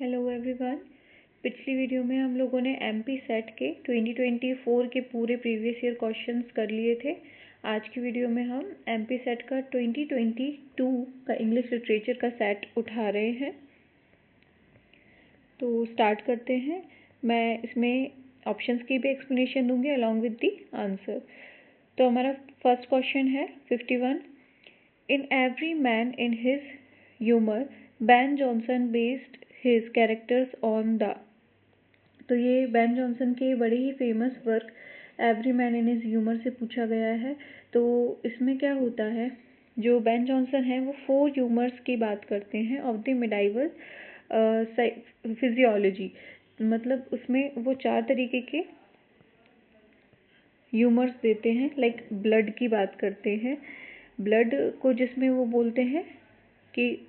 Hello everyone. पिछली video में हम लोगों ने एमपी सेट के 2024 के पूरे प्रीवियस ईयर क्वेश्चंस कर लिए थे। आज की वीडियो में हम एमपी सेट का 2022 का इंग्लिश लिटरेचर का सेट उठा रहे हैं। तो स्टार्ट करते हैं। मैं इसमें ऑप्शंस की भी एक्सप्लेनेशन दूंगी अलॉन्ग विद द आंसर। तो हमारा फर्स्ट क्वेश्चन है 51। In every man in his humour Ben Jonson based his characters on the. तो ये बेन जॉनसन के बड़े ही famous work every man in his humour से पूछा गया है। तो इसमें क्या होता है, जो बेन जॉनसन है वो 4 ह्यूमर्स की बात करते हैं ऑफ द मिडाइवल फिजियोलॉजी। मतलब उसमें वो 4 तरीके के ह्यूमर्स देते हैं। लाइक ब्लड की बात करते हैं, ब्लड को जिसमें वो बोलते हैं कि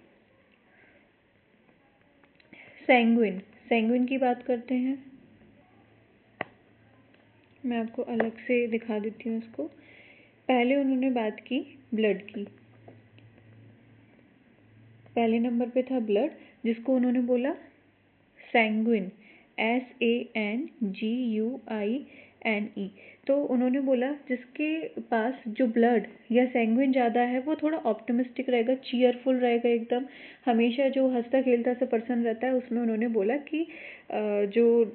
सैंग्विन की बात करते हैं। मैं आपको अलग से दिखा देती हूँ इसको। पहले उन्होंने बात की ब्लड की। पहले नंबर पे था ब्लड, जिसको उन्होंने बोला सैंग्विन, SANGUINE। तो उन्होंने बोला जिसके पास जो ब्लड या सैंग्विन ज़्यादा है वो थोड़ा ऑप्टिमिस्टिक रहेगा, चीयरफुल रहेगा, एकदम हमेशा जो हंसता खेलता सा पर्सन रहता है। उसमें उन्होंने बोला कि जो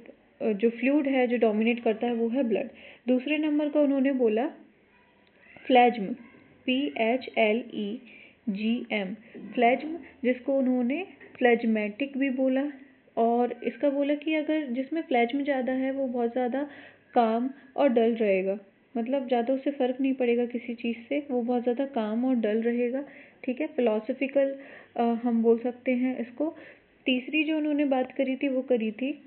फ्लूइड है जो डोमिनेट करता है वो है ब्लड। दूसरे नंबर का उन्होंने बोला फ्लैज्म, PHLEGM, फ्लैज्म, जिसको उन्होंने फ्लैज्मेटिक भी बोला। और इसका बोला कि अगर जिसमें फ्लैज्म ज़्यादा है वो बहुत ज़्यादा काम और डल रहेगा, मतलब ज़्यादा उसे फ़र्क नहीं पड़ेगा किसी चीज़ से, वो बहुत ज़्यादा काम और डल रहेगा। ठीक है, फिलोसफिकल हम बोल सकते हैं इसको। तीसरी जो उन्होंने बात करी थी वो करी थी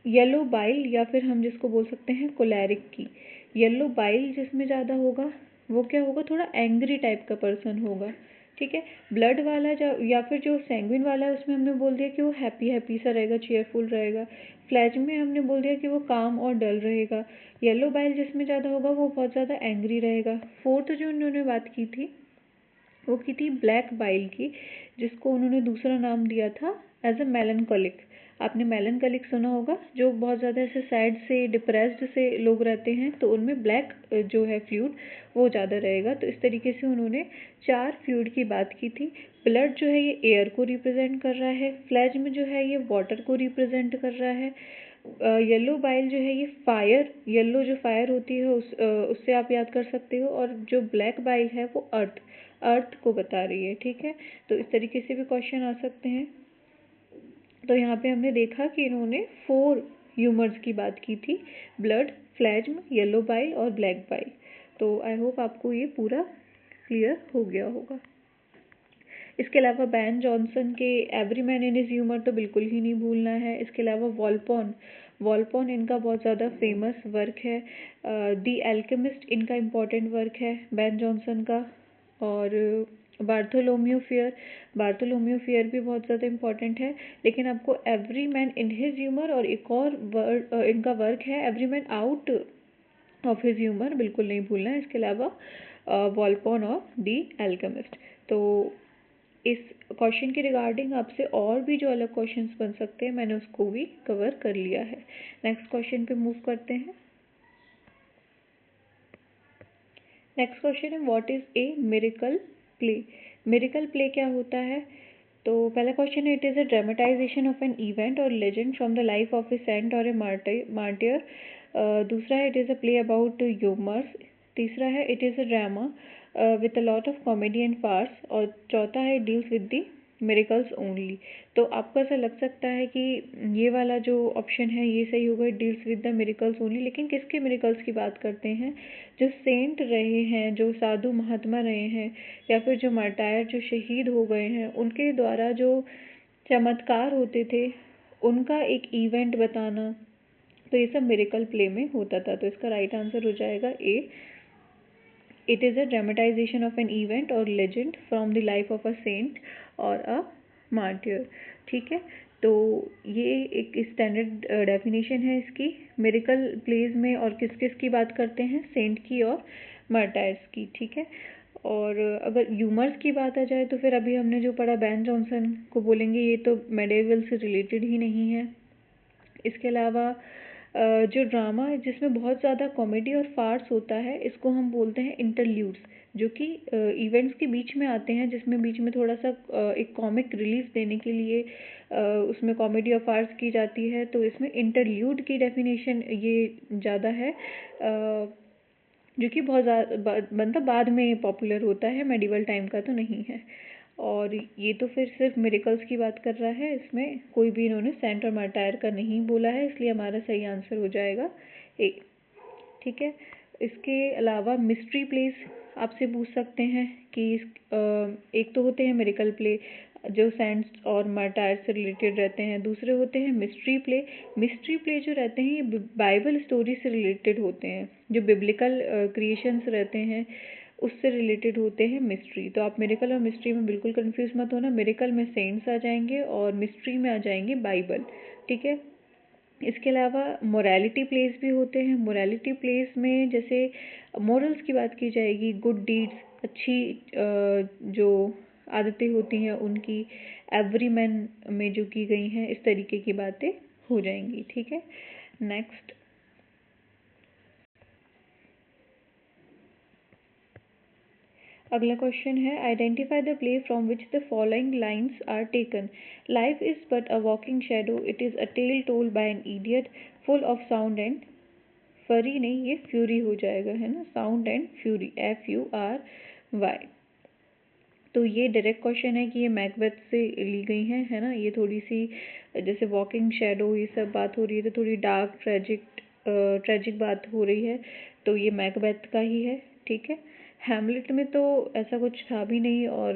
येलो बाइल, या फिर हम जिसको बोल सकते हैं कोलेरिक की। येलो बाइल जिसमें ज़्यादा होगा वो क्या होगा, थोड़ा एंग्री टाइप का पर्सन होगा। ठीक है, ब्लड वाला या फिर जो सैंग्विन वाला है उसमें हमने बोल दिया कि वो हैप्पी सा रहेगा, चीयरफुल रहेगा। फ्लैज्म में हमने बोल दिया कि वो काम और डल रहेगा। येलो बाइल जिसमें ज़्यादा होगा वो बहुत ज़्यादा एंग्री रहेगा। फोर्थ जो उन्होंने बात की थी वो की थी ब्लैक बाइल की, जिसको उन्होंने दूसरा नाम दिया था एज अ मेलनकोलिक। आपने मेलनकोलिक सुना होगा, जो बहुत ज़्यादा ऐसे सैड से डिप्रेस्ड से लोग रहते हैं, तो उनमें ब्लैक जो है फ्लूइड वो ज़्यादा रहेगा। तो इस तरीके से उन्होंने 4 फ्लूइड की बात की थी। ब्लड जो है ये एयर को रिप्रेजेंट कर रहा है, फ्लैज्म जो है ये वाटर को रिप्रेजेंट कर रहा है, येलो बाइल जो है ये फायर, येलो जो फायर होती है उससे आप याद कर सकते हो, और जो ब्लैक बाइल है वो अर्थ को बता रही है। ठीक है, तो इस तरीके से भी क्वेश्चन आ सकते हैं। तो यहाँ पे हमने देखा कि इन्होंने 4 ह्यूमर्स की बात की थी, ब्लड, फ्लैज्म, येलो बाइल और ब्लैक बाइल। तो आई होप आपको ये पूरा क्लियर हो गया होगा। इसके अलावा बैन जॉनसन के every man in his humour तो बिल्कुल ही नहीं भूलना है। इसके अलावा वॉल्पोन इनका बहुत ज़्यादा फेमस वर्क है। द एल्केमिस्ट इनका इम्पॉर्टेंट वर्क है बैन जॉनसन का। और बार्थोलोम्यू फेयर भी बहुत ज़्यादा इम्पॉर्टेंट है। लेकिन आपको every man in his humour और एक और इनका वर्क है every man out of his humour, बिल्कुल नहीं भूलना है। इसके अलावा वॉल्पोन और द एल्केमिस्ट। तो इस क्वेश्चन के रिगार्डिंग आपसे और भी जो अलग क्वेश्चंस बन सकते हैं मैंने उसको भी कवर कर लिया है। नेक्स्ट क्वेश्चन पे मूव करते हैं। नेक्स्ट क्वेश्चन है what is a miracle play. Miracle play क्या होता है? तो पहला क्वेश्चन है it is a dramatisation of an event or legend from the life of a saint or a martyr. दूसरा है it is a play about humours. तीसरा है it is a drama with a lot of comedy and farce. और चौथा है deals with the miracles only. तो आपको ऐसा लग सकता है कि ये वाला जो ऑप्शन है ये सही होगा, deals with the miracles only. लेकिन किसके मिरेकल्स की बात करते हैं? जो सेंट रहे हैं, जो साधु महात्मा रहे हैं, या फिर जो मार्टायर जो शहीद हो गए हैं, उनके द्वारा जो चमत्कार होते थे उनका एक इवेंट बताना, तो ये सब मिरेकल प्ले में होता था। तो इसका राइट आंसर हो जाएगा A, it is a dramatisation of an event or legend from the life of a saint or a martyr. ठीक है, तो ये एक स्टैंडर्ड डेफिनेशन है इसकी। मिरेकल प्लेज में और किस किस की बात करते हैं? सेंट की और मार्टायर्स की। ठीक है, और अगर ह्यूमर्स की बात आ जाए तो फिर अभी हमने जो पढ़ा बेन जॉनसन को बोलेंगे, ये तो मेडिएवल से रिलेटेड ही नहीं है। इसके अलावा जो ड्रामा है जिसमें बहुत ज़्यादा कॉमेडी और फार्स होता है, इसको हम बोलते हैं इंटरल्यूड्स, जो कि इवेंट्स के बीच में आते हैं, जिसमें बीच में थोड़ा सा एक कॉमिक रिलीफ देने के लिए उसमें कॉमेडी और फार्स की जाती है। तो इसमें इंटरल्यूड की डेफिनेशन ये ज़्यादा है, जो कि बहुत ज़्यादा मतलब बाद में पॉपुलर होता है, मेडिवल टाइम का तो नहीं है। और ये तो फिर सिर्फ मिरेकल्स की बात कर रहा है, इसमें कोई भी इन्होंने सेंट और मार्टायर का नहीं बोला है, इसलिए हमारा सही आंसर हो जाएगा ए। ठीक है। इसके अलावा मिस्ट्री प्लेस आपसे पूछ सकते हैं कि एक तो होते हैं मिरेकल प्ले जो सेंट्स और मार्टायर से रिलेटेड रहते हैं, दूसरे होते हैं मिस्ट्री प्ले। मिस्ट्री प्ले जो रहते हैं ये बाइबल स्टोरी से रिलेटेड होते हैं, जो बिब्लिकल क्रिएशंस रहते हैं उससे रिलेटेड होते हैं मिस्ट्री। तो आप मिरेकल और मिस्ट्री में बिल्कुल कंफ्यूज मत होना, मिरेकल में सेंट्स आ जाएंगे और मिस्ट्री में आ जाएंगे बाइबल। ठीक है। इसके अलावा मोरालिटी प्लेस भी होते हैं। मोरालिटी प्लेस में जैसे मोरल्स की बात की जाएगी, गुड डीड्स, अच्छी जो आदतें होती हैं उनकी, एवरी मैन में जो की गई हैं, इस तरीके की बातें हो जाएंगी। ठीक है। नेक्स्ट अगला क्वेश्चन है, identify the play from which the following lines are taken. Life is but a walking shadow, it is a tale told by an idiot, full of sound and fury नहीं, ये fury हो जाएगा, है ना, sound and fury, FURY। तो ये direct question है कि ये मैकबेथ से ली गई हैं, है ना। ये थोड़ी सी जैसे वॉकिंग शेडो ये सब बात हो रही है, तो थोड़ी डार्क ट्रेजिक बात हो रही है, तो ये मैकबेथ का ही है। ठीक है। हैमलेट में तो ऐसा कुछ था भी नहीं, और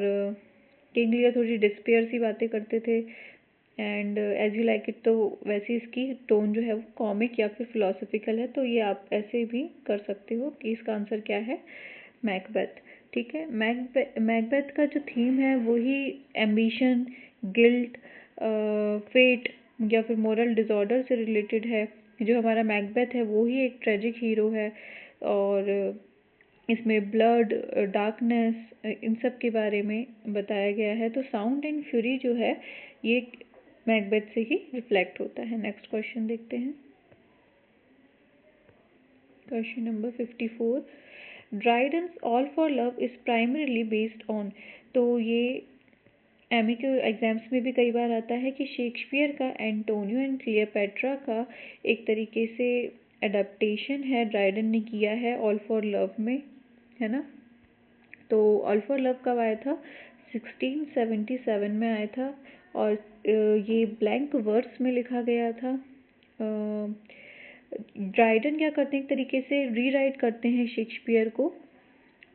किंग लियर थोड़ी डिस्पेयर सी बातें करते थे, and as you like it, तो वैसे इसकी टोन जो है वो कॉमिक या फिर फिलोसफिकल है, तो ये आप ऐसे भी कर सकते हो कि इसका आंसर क्या है, मैकबेथ। ठीक है। मैकबेथ का जो थीम है वही एम्बिशन, गिल्ट, फेट या फिर मोरल डिसऑर्डर से रिलेटेड है। जो हमारा मैकबेथ है वो ही एक ट्रेजिक हीरो है, और इसमें ब्लड, डार्कनेस, इन सब के बारे में बताया गया है। तो साउंड एंड फ्यूरी जो है ये मैकबेथ से ही रिफ्लेक्ट होता है। नेक्स्ट क्वेश्चन देखते हैं, question number 54। Dryden's all for love is primarily based on. तो ये एमसीक्यू एग्जाम्स में भी कई बार आता है कि शेक्सपियर का एंटोनियो एंड क्लियोपेट्रा का एक तरीके से एडाप्टेशन है, ड्राइडन ने किया है ऑल फॉर लव में, है ना। तो ऑल फॉर लव कब आया था, 1677 में आया था, और ये ब्लैंक वर्स में लिखा गया था। ड्राइडन क्या करते हैं, एक तरीके से रीराइट करते हैं शेक्सपियर को,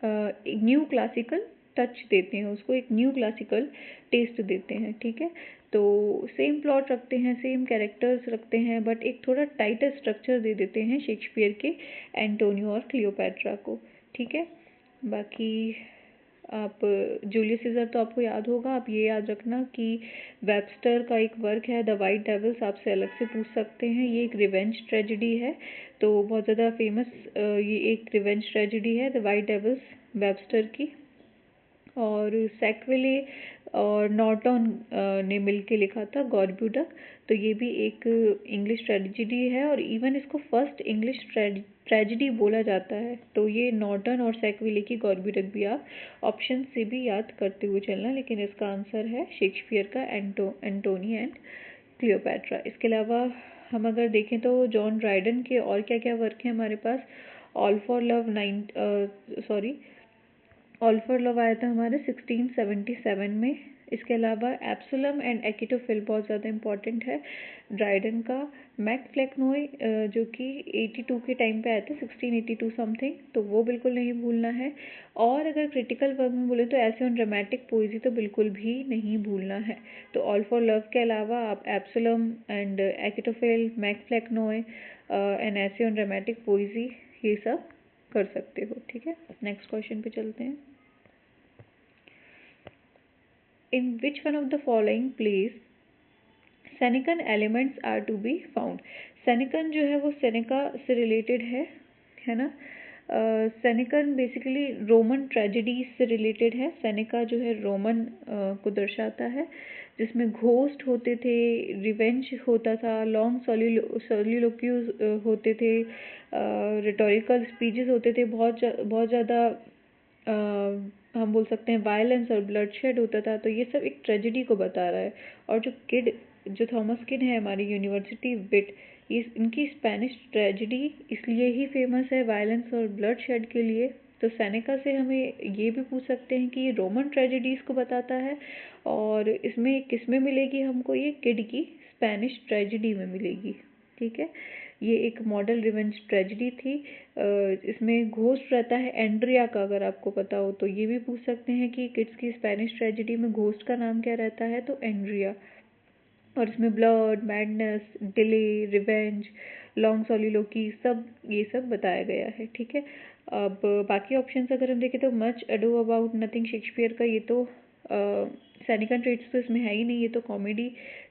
एक न्यू क्लासिकल टच देते हैं उसको, एक न्यू क्लासिकल टेस्ट देते हैं। ठीक है। तो सेम प्लॉट रखते हैं, सेम कैरेक्टर्स रखते हैं, बट एक थोड़ा टाइटर स्ट्रक्चर दे देते हैं शेक्सपियर के एंटोनियो और क्लियोपेट्रा को। ठीक है। बाकी आप जूलियस सीजर तो आपको याद होगा, आप ये याद रखना कि वेबस्टर का एक वर्क है द वाइट डेविल्स, आपसे अलग से पूछ सकते हैं, ये एक रिवेंज ट्रेजिडी है, तो बहुत ज़्यादा फेमस ये एक रिवेंज ट्रेजिडी है द वाइट डेविल्स वेबस्टर की। और सैकविले और नॉर्टन ने मिलके लिखा था गॉर्ब्यूडक, तो ये भी एक इंग्लिश ट्रेजिडी है, और इवन इसको फर्स्ट इंग्लिश ट्रेजिडी बोला जाता है। तो ये नॉर्टन और सैकविले की गॉर्ब्यूडक भी आप ऑप्शन से भी याद करते हुए चलना, लेकिन इसका आंसर है शेक्सपियर का एंटोनी एंड क्लियोपेट्रा। इसके अलावा हम अगर देखें तो जॉन ड्राइडन के और क्या क्या वर्क हैं हमारे पास, all for love all for love आया था हमारे 1677 में। इसके अलावा एब्सोलम एंड एक्टोफिल बहुत ज़्यादा इंपॉर्टेंट है ड्राइडन का। मैक फ्लेक्नोय जो कि 82 के टाइम पे आया था, 1682 समथिंग, तो वो बिल्कुल नहीं भूलना है। और अगर क्रिटिकल वर्क में बोले तो ऐसे ऑन ड्रामेटिक पोइजी तो बिल्कुल भी नहीं भूलना है। तो ऑल फॉर लव के अलावा आप एब्सोलम एंड एक्टोफिल, मैक फ्लेक्नोय एंड ऐसे ऑन ड्रामेटिक पोइजी ये सब कर सकते हो। ठीक है। नेक्स्ट क्वेश्चन पे चलते हैं। In which one of the following plays Senecan elements are to be found? Senecan जो है वो सेनेका से रिलेटेड है ना। सेनेकन बेसिकली रोमन ट्रेजेडीज से रिलेटेड है। सेनेका जो है रोमन को दर्शाता है, जिसमें घोस्ट होते थे, रिवेंज होता था, लॉन्ग सोलिलोक्यूज होते थे, रिटोरिकल स्पीचेस होते थे, बहुत ज़्यादा हम बोल सकते हैं वायलेंस और ब्लडशेड होता था। तो ये सब एक ट्रेजेडी को बता रहा है। और जो थॉमस किड है हमारी यूनिवर्सिटी विट, ये इनकी स्पेनिश ट्रेजेडी इसलिए ही फेमस है वायलेंस और ब्लडशेड के लिए। तो सेनेका से हमें ये भी पूछ सकते हैं कि ये रोमन ट्रेजेडीज़ को बताता है, और इसमें किस में मिलेगी हमको, ये किड की स्पेनिश ट्रेजेडी में मिलेगी। ठीक है, ये एक मॉडल रिवेंज ट्रेजेडी थी। इसमें घोस्ट रहता है एंड्रिया का, अगर आपको पता हो तो। ये भी पूछ सकते हैं कि किड्स की स्पेनिश ट्रेजेडी में घोस्ट का नाम क्या रहता है, तो एंड्रिया। और इसमें blood, madness, delay, revenge, long soliloquy, ये सब बताया गया है। ठीक है, अब बाकी ऑप्शंस अगर हम देखें तो much ado about nothing Shakespeare का, ये तो सेनेकन ट्रेट्स तो इसमें है ही नहीं, ये तो कॉमेडी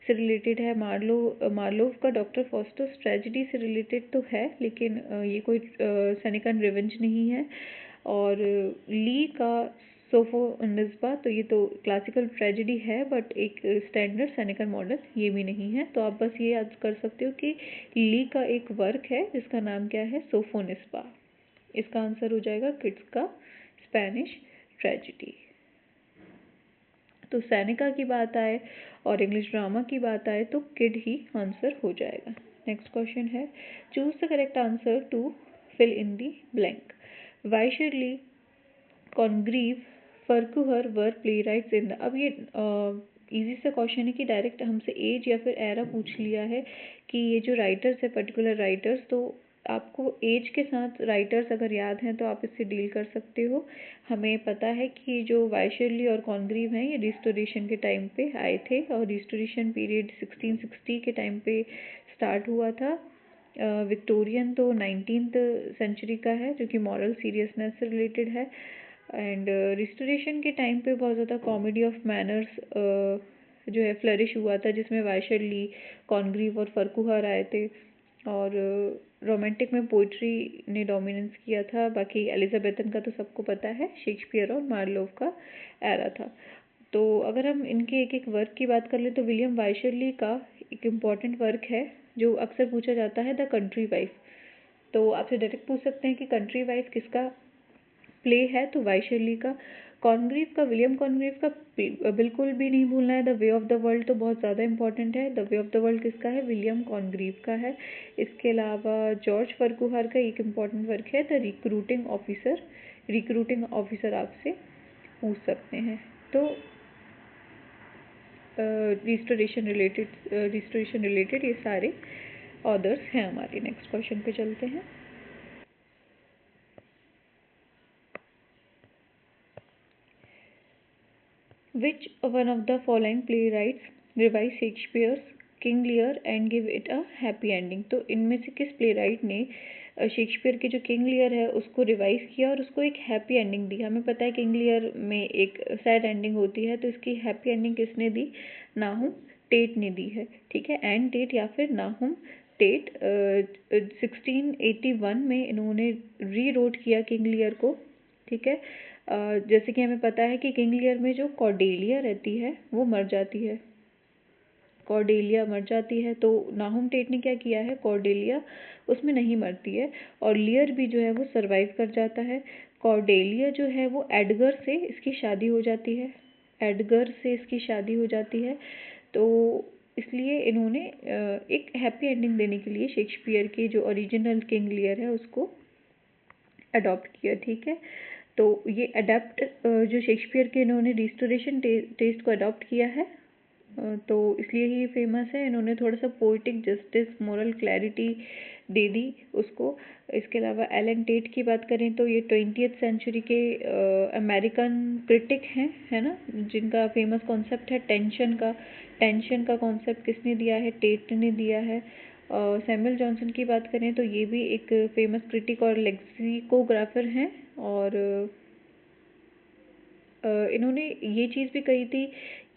से रिलेटेड है। मार्लोव का डॉक्टर फॉस्टस ट्रेजेडी से रिलेटेड तो है, लेकिन ये कोई सेनेकन रिवेंज नहीं है। और ली का सोफोनिस्बा, तो ये तो क्लासिकल ट्रेजेडी है, बट एक स्टैंडर्ड सेनेकन मॉडल ये भी नहीं है। तो आप बस ये याद कर सकते हो कि ली का एक वर्क है जिसका नाम क्या है, सोफोनिस्बा। इसका आंसर हो जाएगा किड्स का स्पेनिश ट्रेजेडी। तो सेनेका की बात आए और इंग्लिश ड्रामा की बात आए तो किड ही आंसर हो जाएगा। नेक्स्ट क्वेश्चन है, choose the correct answer to fill in the blank. Wycherley Congreve Farquhar were playwrights राइट्स इन द। अब ये इजी सा क्वेश्चन है कि डायरेक्ट हमसे एज या फिर एरा पूछ लिया है कि ये जो राइटर्स है पर्टिकुलर राइटर्स, तो आपको एज के साथ राइटर्स अगर याद हैं तो आप इससे डील कर सकते हो। हमें पता है कि जो वाइशरली और कॉनग्रीव हैं ये रिस्टोरेशन के टाइम पे आए थे, और रिस्टोरेशन पीरियड 1660 के टाइम पे स्टार्ट हुआ था। विक्टोरियन तो 19th सेंचुरी का है, जो कि मॉरल सीरियसनेस से रिलेटेड है। एंड रिस्टोरेशन के टाइम पे बहुत ज़्यादा कॉमेडी ऑफ मैनर्स जो है फ्लरिश हुआ था, जिसमें वाइशरली, कॉनग्रीव और फर्कुहर आए थे। और रोमांटिक में पोइट्री ने डोमिनेंस किया था। बाकी एलिजाबेथन का तो सबको पता है, शेक्सपियर और मार्लोव का एरा था। तो अगर हम इनके एक एक वर्क की बात कर ले तो विलियम वाइशरली का एक इम्पॉर्टेंट वर्क है जो अक्सर पूछा जाता है, द कंट्री वाइफ। तो आपसे डायरेक्ट पूछ सकते हैं कि कंट्री वाइफ किसका प्ले है, तो वाइशरली का। कॉनग्रीव का, विलियम कॉनग्रीव का बिल्कुल भी नहीं भूलना है। The way of the world तो बहुत ज़्यादा इंपॉर्टेंट है। The way of the world किसका है, विलियम कॉनग्रीव का है। इसके अलावा जॉर्ज फर्कुहर का एक इम्पॉर्टेंट वर्क है, the recruiting officer. Recruiting officer आपसे पूछ सकते हैं। तो रिस्टोरेशन रिलेटेड ये सारे ऑदर्स हैं हमारे। नेक्स्ट क्वेश्चन पे चलते हैं। Which one of the following playwrights revised Shakespeare's King Lear and give it a happy ending? तो इनमें से किस प्लेराइट ने शेक्सपियर के जो किंग लियर है उसको रिवाइज किया और उसको एक हैप्पी एंडिंग दी? हमें पता है किंग लियर में एक सैड एंडिंग होती है, तो इसकी हैप्पी एंडिंग किसने दी, नाहुम टेट ने दी है। ठीक है, एन टेट या फिर नाहुम टेट 1681 में इन्होंने री रोट किया किंग लियर को। ठीक है, जैसे कि हमें पता है कि किंग लियर में जो कॉर्डेलिया रहती है वो मर जाती है, कॉर्डेलिया मर जाती है। तो नाहुम टेट ने क्या किया है, कॉर्डेलिया उसमें नहीं मरती है और लियर भी जो है वो सरवाइव कर जाता है। कॉर्डेलिया जो है वो एडगर से इसकी शादी हो जाती है, एडगर से इसकी शादी हो जाती है। तो इसलिए इन्होंने एक हैप्पी एंडिंग देने के लिए शेक्सपियर की जो ओरिजिनल किंग लियर है उसको अडॉप्ट किया। ठीक है, तो ये अडेप्ट जो शेक्सपियर के इन्होंने रिस्टोरेशन टेस्ट को अडॉप्ट किया है, तो इसलिए ही फेमस है। इन्होंने थोड़ा सा पोइटिक जस्टिस, मोरल क्लैरिटी दे दी उसको। इसके अलावा एलन टेट की बात करें तो ये 20th सेंचुरी के अमेरिकन क्रिटिक हैं, है ना, जिनका फेमस कॉन्सेप्ट है टेंशन का। टेंशन का कॉन्सेप्ट किसने दिया है, टेट ने दिया है। सैमुअल जॉनसन की बात करें तो ये भी एक फेमस क्रिटिक और लेक्सिकोग्राफर हैं, और इन्होंने ये चीज़ भी कही थी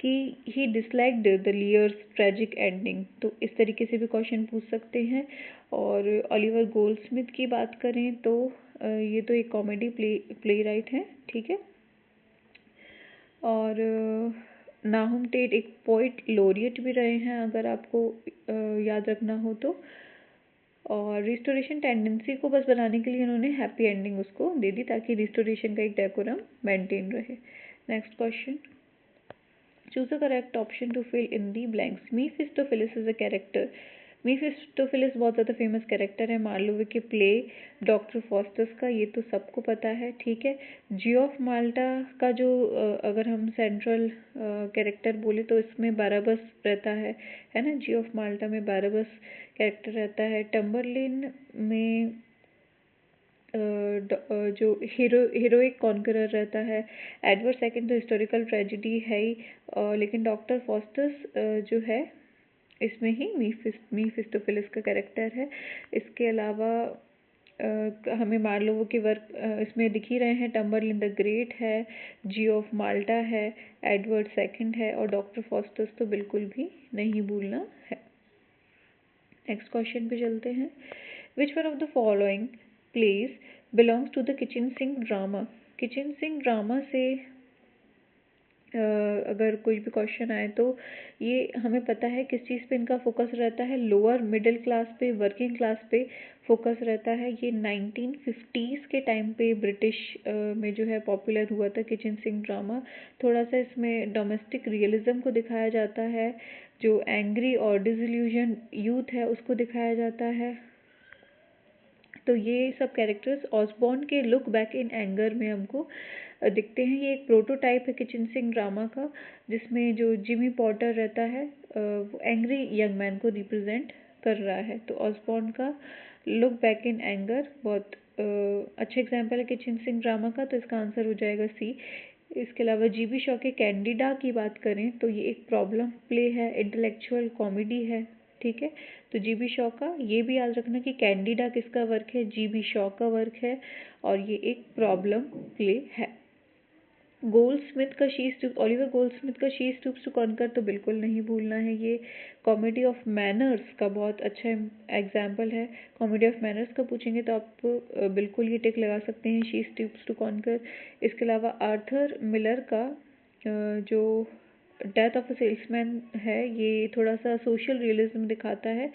कि ही डिसलाइक्ड द लियर्स ट्रेजिक एंडिंग। तो इस तरीके से भी क्वेश्चन पूछ सकते हैं। और ओलिवर गोल्डस्मिथ की बात करें तो ये तो एक कॉमेडी प्ले राइट है, ठीक है। और नाहुम टेट एक पोइट लोरियट भी रहे हैं, अगर आपको याद रखना हो तो। और रिस्टोरेशन टेंडेंसी को बस बनाने के लिए उन्होंने हैप्पी एंडिंग उसको दे दी, ताकि रिस्टोरेशन का एक डेकोरम मेंटेन रहे। Next question, choose a correct option to fill in the blanks. Mephistopheles is a character. Mephistopheles बहुत ज़्यादा फेमस कैरेक्टर है मार्लोवे के प्ले डॉक्टर फॉस्टर्स का, ये तो सबको पता है, ठीक है। जी ऑफ माल्टा का जो अगर हम सेंट्रल कैरेक्टर बोले तो इसमें बाराबस रहता है ना। जी ऑफ माल्टा में बाराबस कैरेक्टर रहता है। टम्बरलिन में जो हीरोइक कॉन्करर रहता है। एडवर्ड सेकंड तो हिस्टोरिकल ट्रेजिडी है ही, लेकिन डॉक्टर फॉस्टर्स जो है इसमें ही मीफिस्टोफिलिस का कैरेक्टर है। इसके अलावा हमें मार्लोवो के वर्क इसमें दिख ही रहे हैं। टम्बरलिन द ग्रेट है, जी ऑफ माल्टा है, एडवर्ड सेकंड है, और डॉक्टर फॉस्टर्स तो बिल्कुल भी नहीं भूलना है। नेक्स्ट क्वेश्चन पे चलते हैं। Which one of the following plays belongs to the kitchen sink drama. Kitchen sink drama से अगर कोई भी क्वेश्चन आए तो ये हमें पता है किस चीज़ पे इनका फोकस रहता है, लोअर मिडिल क्लास पे, वर्किंग क्लास पे फोकस रहता है। ये 1950s के टाइम पे ब्रिटिश में जो है पॉपुलर हुआ था किचन सिंक ड्रामा। थोड़ा सा इसमें डोमेस्टिक रियलिज्म को दिखाया जाता है, जो एंग्री और डिसइल्यूजन यूथ है उसको दिखाया जाता है। तो ये सब कैरेक्टर्स ऑसबॉर्न के लुक बैक इन एंगर में हमको दिखते हैं। ये एक प्रोटोटाइप है किचन सिंक ड्रामा का, जिसमें जो जिमी पॉटर रहता है वो एंग्री यंग मैन को रिप्रेजेंट कर रहा है। तो ऑसबॉर्न का लुक बैक इन एंगर बहुत अच्छा एग्जाम्पल है किचन सिंक ड्रामा का, तो इसका आंसर हो जाएगा सी। इसके अलावा जीबी शॉ के कैंडिडा की बात करें तो ये एक प्रॉब्लम प्ले है, इंटेलेक्चुअल कॉमेडी है, ठीक है। तो जीबी शॉ का ये भी याद रखना कि कैंडिडा किसका वर्क है, जीबी शॉ का वर्क है, और ये एक प्रॉब्लम प्ले है। गोल्डस्मिथ का ओलिवर गोल्डस्मिथ का शी स्टूप्स टू कॉन्कर तो बिल्कुल नहीं भूलना है। ये कॉमेडी ऑफ मैनर्स का बहुत अच्छा एग्जाम्पल है। कॉमेडी ऑफ मैनर्स का पूछेंगे तो आप बिल्कुल ये टिक लगा सकते हैं, शी स्टूप्स टू कॉन्कर। इसके अलावा आर्थर मिलर का जो डेथ ऑफ अ सेल्समैन है, ये थोड़ा सा सोशल रियलिज्म दिखाता है।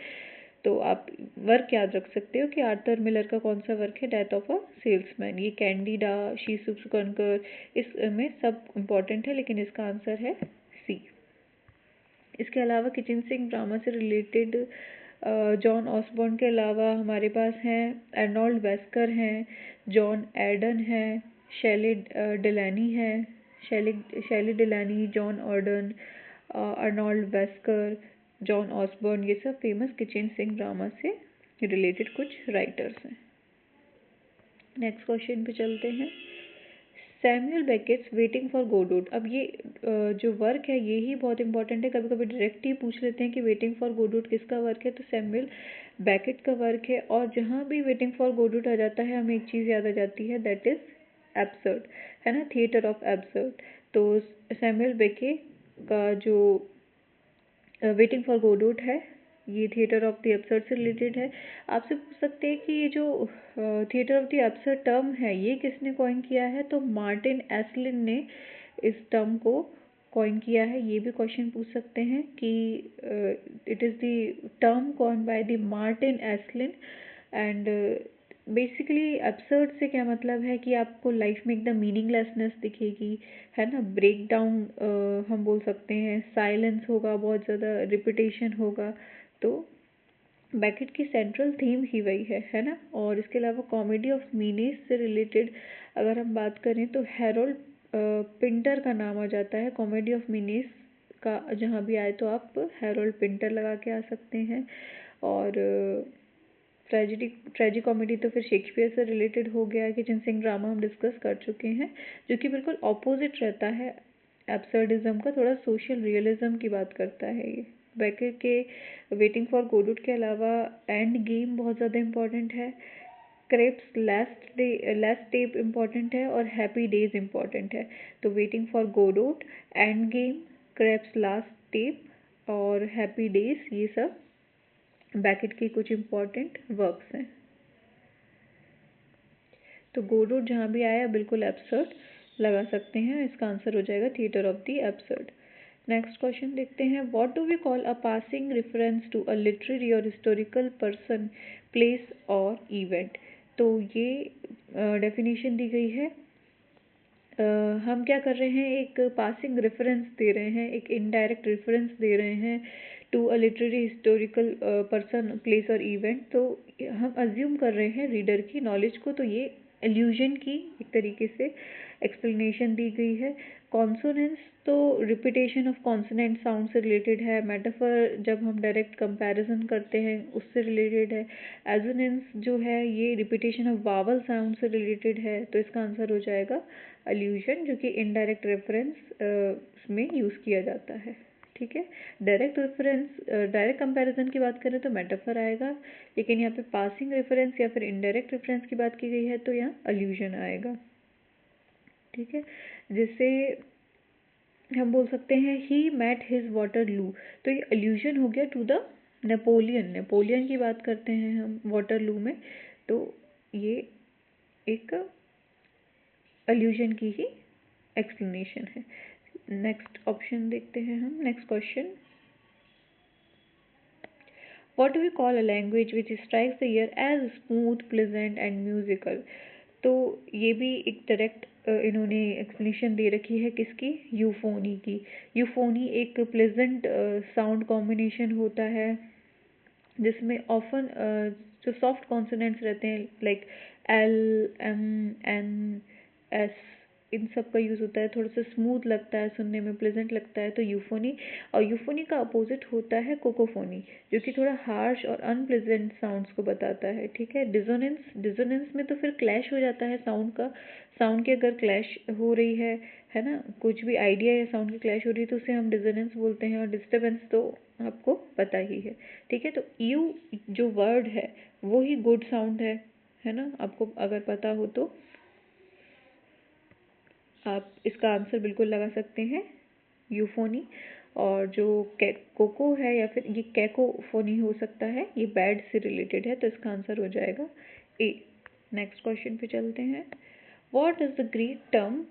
तो आप वर्क याद रख सकते हो कि आर्थर मिलर का कौन सा वर्क है, डेथ ऑफ अ सेल्समैन। ये Candida, she stoops to conquer, इसमें सब इम्पॉर्टेंट है, लेकिन इसका आंसर है सी। इसके अलावा किचन सिंक ड्रामा से रिलेटेड जॉन ऑसबॉर्न के अलावा हमारे पास हैं अर्नोल्ड वेस्कर हैं, जॉन एडन हैं, शैली डिलानी है, Shelagh Delaney, John Arden, Arnold Wesker, John Osborne, ये सब फेमस किचन सिंक ड्रामा से रिलेटेड कुछ राइटर्स हैं। नेक्स्ट क्वेश्चन पे चलते हैं। Samuel Beckett's Waiting for Godot. अब ये जो वर्क है ये ही बहुत इंपॉर्टेंट है, कभी कभी डायरेक्ट ही पूछ लेते हैं कि वेटिंग फॉर गोडोट किसका वर्क है, तो सैमुअल बेकेट का वर्क है। और जहाँ भी वेटिंग फॉर गोडोट आ जाता है हमें एक चीज़ याद आ जाती है, दैट इज एब्सर्ड, है ना, थिएटर ऑफ एब्सर्ड। तो सैमुअल बेकेट का जो वेटिंग फॉर गोडोट है ये थिएटर ऑफ द एब्सर्ड से रिलेटेड है। आपसे पूछ सकते हैं कि ये जो theatre of the absurd term है ये किसने कॉइन किया है, तो मार्टिन एसलिन ने इस टर्म को कॉइन किया है। ये भी क्वेश्चन पूछ सकते हैं कि it is the term coin by the Martin Esslin. And basically absurd से क्या मतलब है कि आपको लाइफ में एकदम मीनिंगलेसनेस दिखेगी, है ना, ब्रेक डाउन हम बोल सकते हैं, साइलेंस होगा, बहुत ज़्यादा रिपीटेशन होगा। तो बेकेट की सेंट्रल थीम ही वही है ना। और इसके अलावा कॉमेडी ऑफ मीनेस से रिलेटेड अगर हम बात करें तो हैरोल्ड पिंटर का नाम आ जाता है। कॉमेडी ऑफ मीनेस का जहाँ भी आए तो आप हैरोल्ड पिंटर लगा के आ सकते हैं। और ट्रेजिक कॉमेडी तो फिर शेक्सपियर से रिलेटेड हो गया, किचन सिंक ड्रामा हम डिस्कस कर चुके हैं, जो कि बिल्कुल ऑपोजिट रहता है एब्सर्डिज्म का, थोड़ा सोशल रियलिज्म की बात करता है ये। बेकेट के वेटिंग फॉर गोडोट के अलावा एंड गेम बहुत ज़्यादा इम्पॉर्टेंट है, क्रेप्स लास्ट टेप इम्पॉर्टेंट है, और हैप्पी डेज इम्पॉर्टेंट है। तो waiting for Godot, endgame, Krapp's last tape और हैप्पी डेज, ये सब बेकेट के कुछ इम्पॉर्टेंट वर्क्स हैं। तो गोडोट जहाँ भी आया बिल्कुल एब्सर्ड लगा सकते हैं, इसका आंसर हो जाएगा theatre of the absurd. Next question देखते हैं, what do we call a passing reference to a literary or historical person, place और इवेंट। तो ये डेफिनेशन दी गई है। हम क्या कर रहे हैं, एक पासिंग रेफरेंस दे रहे हैं, एक इनडायरेक्ट रेफरेंस दे रहे हैं to a literary historical person, place और इवेंट। तो हम अज्यूम कर रहे हैं रीडर की नॉलेज को, तो ये एल्यूजन की एक तरीके से एक्सप्लेनेशन दी गई है। कॉन्सोनेंस तो रिपीटेशन ऑफ कॉन्सोनेंट साउंड से रिलेटेड है। मेटाफर जब हम डायरेक्ट कंपैरिजन करते हैं उससे रिलेटेड है। एजोनेंस जो है ये रिपीटेशन ऑफ वावल साउंड से रिलेटेड है। तो इसका आंसर हो जाएगा अल्यूजन, जो कि इनडायरेक्ट रेफरेंस में यूज़ किया जाता है। ठीक है, डायरेक्ट रेफरेंस, डायरेक्ट कंपैरिजन की बात करें तो मेटाफर आएगा, लेकिन यहाँ पे पासिंग रेफरेंस या फिर इनडायरेक्ट रेफरेंस की बात की गई है तो यहाँ अल्यूजन आएगा। ठीक है, जिससे हम बोल सकते हैं ही मैट हिज वाटरलू। तो ये अल्यूजन हो गया टू द नेपोलियन। नेपोलियन की बात करते हैं हम वाटरलू में, तो ये एक अल्यूजन की ही एक्सप्लेनेशन है। नेक्स्ट ऑप्शन देखते हैं हम, next question, what do we call a language which strikes the ear as smooth, pleasant and musical। तो ये भी एक डायरेक्ट इन्होंने एक्सप्लेनेशन दे रखी है किसकी, यूफोनी की। यूफोनी एक प्लेजेंट साउंड कॉम्बिनेशन होता है जिसमें ऑफन जो सॉफ्ट कॉन्सोनेंट्स रहते हैं like L, M, N, S, इन सब का यूज़ होता है, थोड़ा सा स्मूथ लगता है, सुनने में प्लेजेंट लगता है, तो यूफोनी। और यूफोनी का अपोजिट होता है कोकोफोनी, जो कि थोड़ा हार्श और अनप्लेजेंट साउंड्स को बताता है। ठीक है, डिसोनेंस, डिसोनेंस में तो फिर क्लैश हो जाता है साउंड का, साउंड की अगर क्लैश हो रही है ना, कुछ भी आइडिया या साउंड की क्लैश हो रही है तो उसे हम डिसोनेंस बोलते हैं। और डिस्टर्बेंस तो आपको पता ही है। ठीक है, तो यू जो वर्ड है वो ही गुड साउंड है ना, आपको अगर पता हो तो आप इसका आंसर बिल्कुल लगा सकते हैं, यूफोनी। और जो कोको है या फिर ये कैकोफोनी हो सकता है, ये बैड से रिलेटेड है, तो इसका आंसर हो जाएगा ए। नेक्स्ट क्वेश्चन पे चलते हैं, what is the Greek term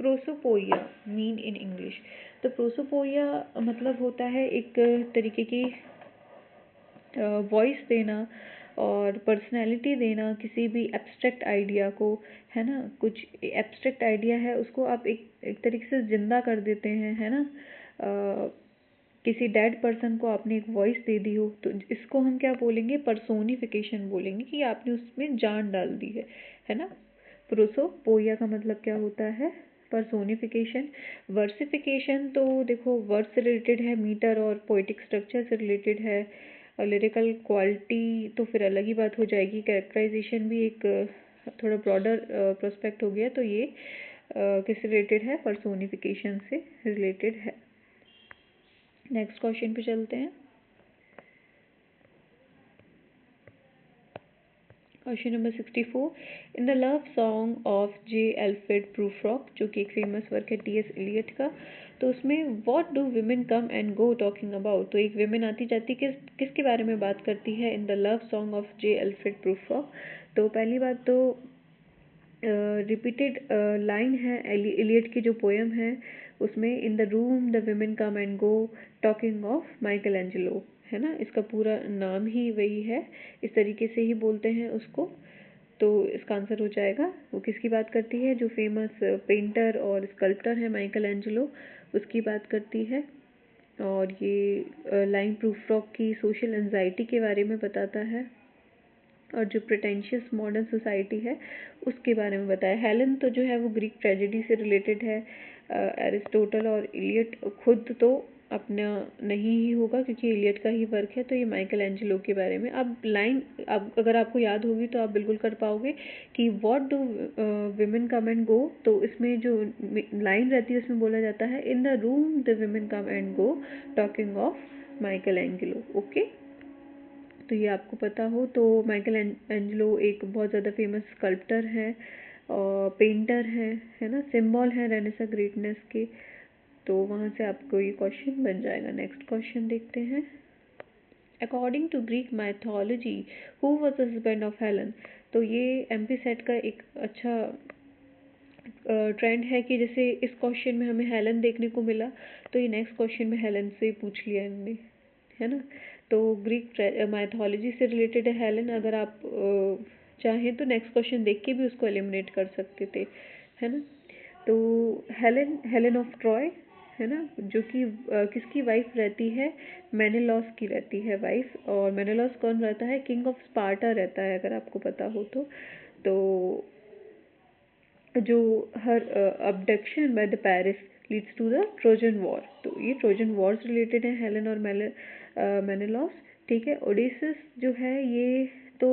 prosopopoeia mean in English. तो प्रोसोपोइया मतलब होता है एक तरीके की वॉइस देना और पर्सनैलिटी देना किसी भी एब्स्ट्रैक्ट आइडिया को, है ना। कुछ एब्स्ट्रैक्ट आइडिया है उसको आप एक तरीके से जिंदा कर देते हैं, है ना। किसी डेड पर्सन को आपने एक वॉइस दे दी हो तो इसको हम क्या बोलेंगे, पर्सोनिफिकेशन बोलेंगे, कि आपने उसमें जान डाल दी है ना। प्रोसोपोइया का मतलब क्या होता है, पर्सोनिफिकेशन। वर्सिफिकेशन तो देखो वर्ड से रिलेटेड है, मीटर और पोइटिक स्ट्रक्चर से रिलेटेड है। लिरिकल क्वालिटी तो फिर अलग ही बात हो जाएगी। कैरेक्टराइजेशन भी एक थोड़ा ब्रॉडर प्रोस्पेक्ट हो गया, तो ये किससे रिलेटेड है, पर्सोनिफिकेशन से रिलेटेड है। नेक्स्ट क्वेश्चन पे चलते हैं, question number 64, in the love song of J Alfred Prufrock, जो कि एक फेमस वर्क है टी एस एलियट का, तो उसमें what do women come and go talking about. तो एक विमेन आती जाती किसके बारे में बात करती है in the love song of J Alfred Prufrock. तो पहली बात तो रिपीटेड लाइन है एलियट की जो पोएम है उसमें, in the room the women come and go talking of Michael Angelo, है ना। इसका पूरा नाम ही वही है, इस तरीके से ही बोलते हैं उसको। तो इसका आंसर हो जाएगा, वो किसकी बात करती है, जो फेमस पेंटर और स्कल्प्टर है माइकल एंजेलो, उसकी बात करती है। और ये लाइन प्रूफ्रॉक की सोशल एंजाइटी के बारे में बताता है, और जो प्रिटेंशियस मॉडर्न सोसाइटी है उसके बारे में बताया। हेलन तो जो है वो ग्रीक ट्रेजेडी से रिलेटेड है। एरिस्टोटल और इलियट खुद तो अपना नहीं ही होगा क्योंकि इलियट का ही वर्क है, तो ये माइकल एंजेलो के बारे में। अब लाइन अब अगर आपको याद होगी तो आप बिल्कुल कर पाओगे कि what do women come and go, तो इसमें जो लाइन रहती है उसमें बोला जाता है in the room the women come and go talking of Michael Angelo. Okay, तो ये आपको पता हो। तो माइकल एंजेलो एक बहुत ज़्यादा फेमस स्कल्प्टर है और पेंटर है ना, सिंबल है रेनेसां ग्रेटनेस के। तो वहाँ से आपको ये क्वेश्चन बन जाएगा। नेक्स्ट क्वेश्चन देखते हैं, according to Greek mythology who was the husband of Helen. तो ये एमपी सेट का एक अच्छा ट्रेंड है कि जैसे इस क्वेश्चन में हमें हेलन देखने को मिला, तो ये नेक्स्ट क्वेश्चन में हेलन से पूछ लिया इनने, है ना। तो ग्रीक माइथोलॉजी से रिलेटेड है हेलन। अगर आप चाहें तो नेक्स्ट क्वेश्चन देख के भी उसको एलिमिनेट कर सकते थे, है ना। तो हेलन, हेलन ऑफ ट्रॉय, है ना, जो कि किसकी वाइफ रहती है, मेनेलॉस की रहती है वाइफ। और मेनेलॉस कौन रहता है, किंग ऑफ स्पार्टा रहता है, अगर आपको पता हो तो जो her abduction by the Paris leads to the Trojan War. तो ये ट्रोजन वॉर से रिलेटेड है हेलन और मेनेलॉस, ठीक है। ओडेसिस जो है ये तो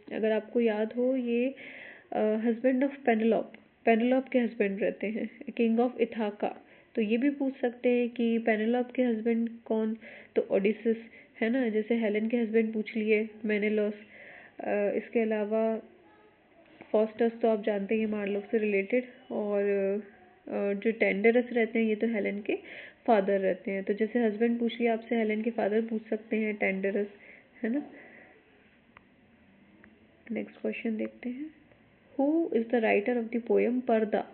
अगर आपको याद हो, ये हस्बैंड ऑफ पेनेलोप, पेनेलोप के हस्बैंड रहते हैं, किंग ऑफ इथाका। तो ये भी पूछ सकते हैं कि पेनेलोप के हस्बैंड कौन, तो ओडिसिस, है ना। जैसे हेलन के हस्बैंड पूछ लिए मेनेलॉस। इसके अलावा फॉस्टस तो आप जानते हैं मार्लोक से रिलेटेड। और जो टेंडरस रहते हैं ये तो हेलन के फादर रहते हैं। तो जैसे हस्बैंड पूछ लिया आपसे, हेलन के फादर पूछ सकते हैं टेंडरस, है ना। नेक्स्ट क्वेश्चन देखते हैं। Who is the writer of the poem पर्दा।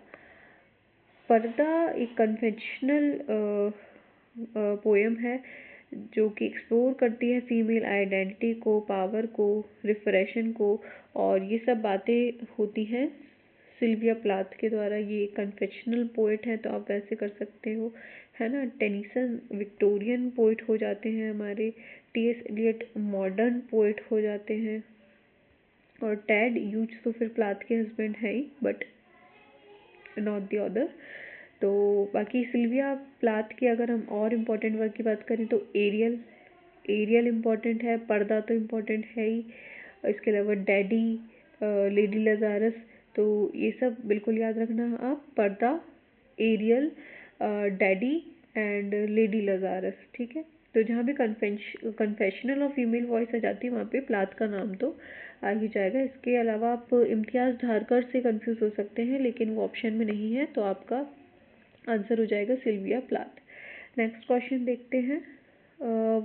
पर्दा एक कन्वेंशनल पोएम है जो कि एक्सप्लोर करती है फीमेल आइडेंटिटी को, पावर को, रिफ्रेशन को, और ये सब बातें होती हैं सिल्विया प्लाथ के द्वारा। ये कन्फेशनल पोएट है, तो आप वैसे कर सकते हो, है ना। टेनिसन विक्टोरियन पोएट हो जाते हैं हमारे, टी.एस. एलियट मॉडर्न पोएट हो जाते हैं, और टेड यूज तो फिर प्लाथ के हस्बैंड है ही, बट नॉट द अदर। तो बाकी सिल्विया प्लाथ की अगर हम और इम्पोर्टेंट वर्क की बात करें तो एरियल, एरियल इम्पोर्टेंट है, पर्दा तो इम्पोर्टेंट है ही। इसके अलावा डैडी, लेडी लजारस, तो ये सब बिल्कुल याद रखना आप, purdah, Ariel, daddy and Lady Lazarus, ठीक है। तो जहाँ भी कन्फेशनल और फीमेल वॉइस आ जाती है वहाँ पे प्लाथ का नाम तो आ ही जाएगा। इसके अलावा आप इम्तियाज़ धारकर से कंफ्यूज हो सकते हैं, लेकिन वो ऑप्शन में नहीं है, तो आपका आंसर हो जाएगा सिल्विया प्लाथ। नेक्स्ट क्वेश्चन देखते हैं।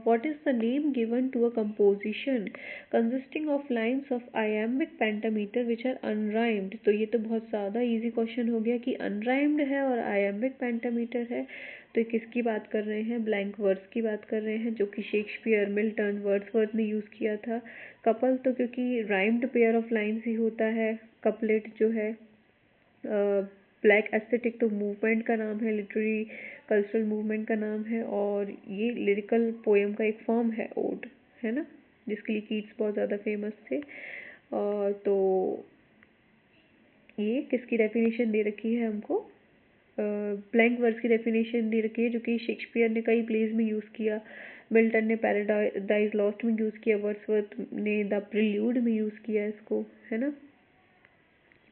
What is the name given to a composition consisting of lines of iambic pentameter which are unrhymed? तो ये तो बहुत ज़्यादा इजी क्वेश्चन हो गया कि unrhymed है और iambic pentameter है। तो किसकी बात कर रहे हैं, ब्लैंक वर्स की बात कर रहे हैं, जो कि शेक्सपियर, मिल्टन, वर्ड्सवर्थ ने यूज़ किया था। कपल तो क्योंकि राइम्ड पेयर ऑफ लाइन्स ही होता है। कपलेट जो है, ब्लैक एस्थेटिक तो मूवमेंट का नाम है, लिटरेरी कल्चरल मूवमेंट का नाम है, और ये लिरिकल पोएम का एक फॉर्म है, ओड, है ना, जिसके लिए कीट्स बहुत ज़्यादा फेमस थे। तो ये किसकी डेफिनेशन दे रखी है हमको, ब्लैंक वर्स की डेफिनेशन दे रखी है, जो कि शेक्सपियर ने कई प्लेज में यूज़ किया, मिल्टन ने पैराडाइज लॉस्ट में यूज़ किया, वर्ड्सवर्थ ने द प्रिल्यूड में यूज़ किया इसको, है ना।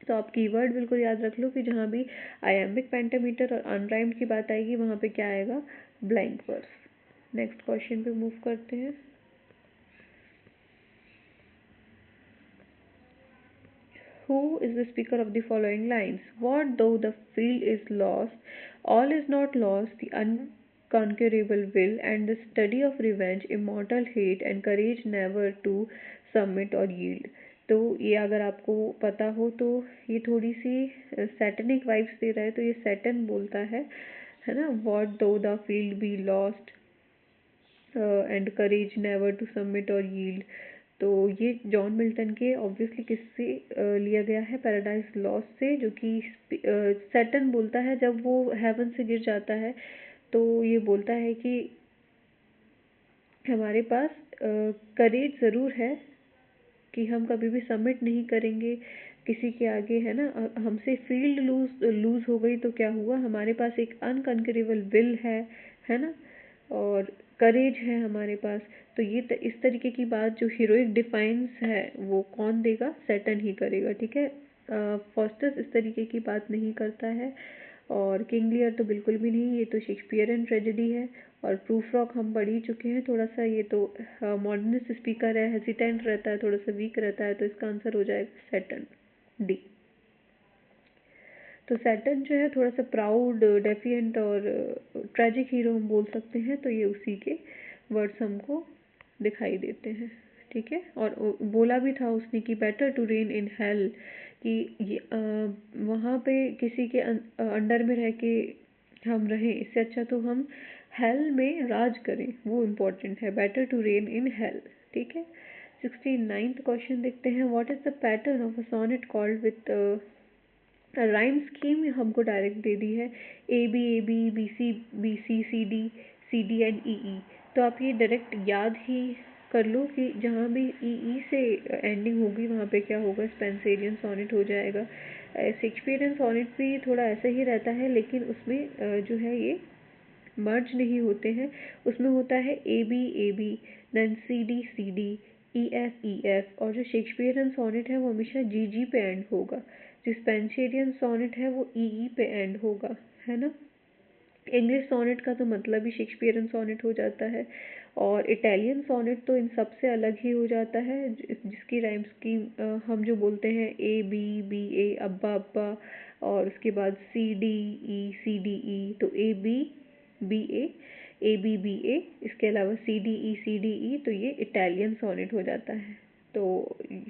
तो आप कीवर्ड बिल्कुल याद रख लो कि जहाँ भी आयम्बिक पेंटामीटर और अनराइम्ड की बात आएगी वहाँ पे क्या आएगा, ब्लैंक वर्स। नेक्स्ट क्वेश्चन पे मूव करते हैं। Who is the speaker of the following lines? What though the field is lost, all is not lost, the unconquerable will and the study of revenge, immortal hate and courage never to submit or yield। तो ये अगर आपको पता हो तो ये थोड़ी सी Satanic vibes दे रहा है, तो ये सैटन बोलता है ना। What though the field be lost and courage never to submit or yield. तो ये जॉन मिल्टन के ऑब्वियसली किससे लिया गया है, पैराडाइज लॉस्ट से, जो कि सैटर्न बोलता है जब वो हेवन से गिर जाता है, तो ये बोलता है कि हमारे पास करेज ज़रूर है कि हम कभी भी सबमिट नहीं करेंगे किसी के आगे, है ना। हमसे फील्ड लूज हो गई तो क्या हुआ, हमारे पास एक अनकंकरेबल विल है ना, और करेज है हमारे पास। तो ये इस तरीके की बात जो हीरोइक डिफाइंस है वो कौन देगा, सैटर्न ही करेगा, ठीक है। फॉस्टस इस तरीके की बात नहीं करता है, और किंग लियर तो बिल्कुल भी नहीं, ये तो शेक्सपियरियन ट्रेजेडी है। और प्रूफ रॉक हम पढ़ ही चुके हैं थोड़ा सा, ये तो मॉडर्निस्ट स्पीकर है, हेजिटेंट रहता है, थोड़ा सा वीक रहता है, तो इसका आंसर हो जाएगा सैटर्न, डी। तो सैटर्न जो है थोड़ा सा प्राउड, डेफिएंट और ट्रेजिक हीरो हम बोल सकते हैं, तो ये उसी के वर्ड्स हमको दिखाई देते हैं, ठीक है। और बोला भी था उसने कि better to reign in hell, कि वहाँ पे किसी के अंडर में रह के हम रहें, इससे अच्छा तो हम हेल में राज करें, वो इम्पोर्टेंट है, better to reign in hell, ठीक है। 69th क्वेश्चन देखते हैं, what is the pattern of a sonnet called with rhyme scheme हमको डायरेक्ट दे दी है, A B C C D and E E. तो आप ये डायरेक्ट याद ही कर लो कि जहाँ भी ई से एंडिंग होगी वहाँ पे क्या होगा, स्पेंसेरियन सोनेट हो जाएगा। शेक्सपियरियन सोनेट भी थोड़ा ऐसा ही रहता है, लेकिन उसमें जो है ये मर्ज नहीं होते हैं, उसमें होता है A B then C D E F. और जो शेक्सपियरियन सोनेट है वो हमेशा जी पे एंड होगा, जो स्पेंसेरियन सोनेट है वो ई पे एंड होगा, है ना। इंग्लिश सोनेट का तो मतलब ही शेक्सपियरियन सोनेट हो जाता है, और इटालियन सोनेट तो इन सब से अलग ही हो जाता है, जिसकी राइम स्कीम हम जो बोलते हैं ए बी ए अब्बा अब्बा, और उसके बाद सी डी ई, तो बी ए बी ए, इसके अलावा सी डी ई, तो ये इटालियन सोनेट हो जाता है। तो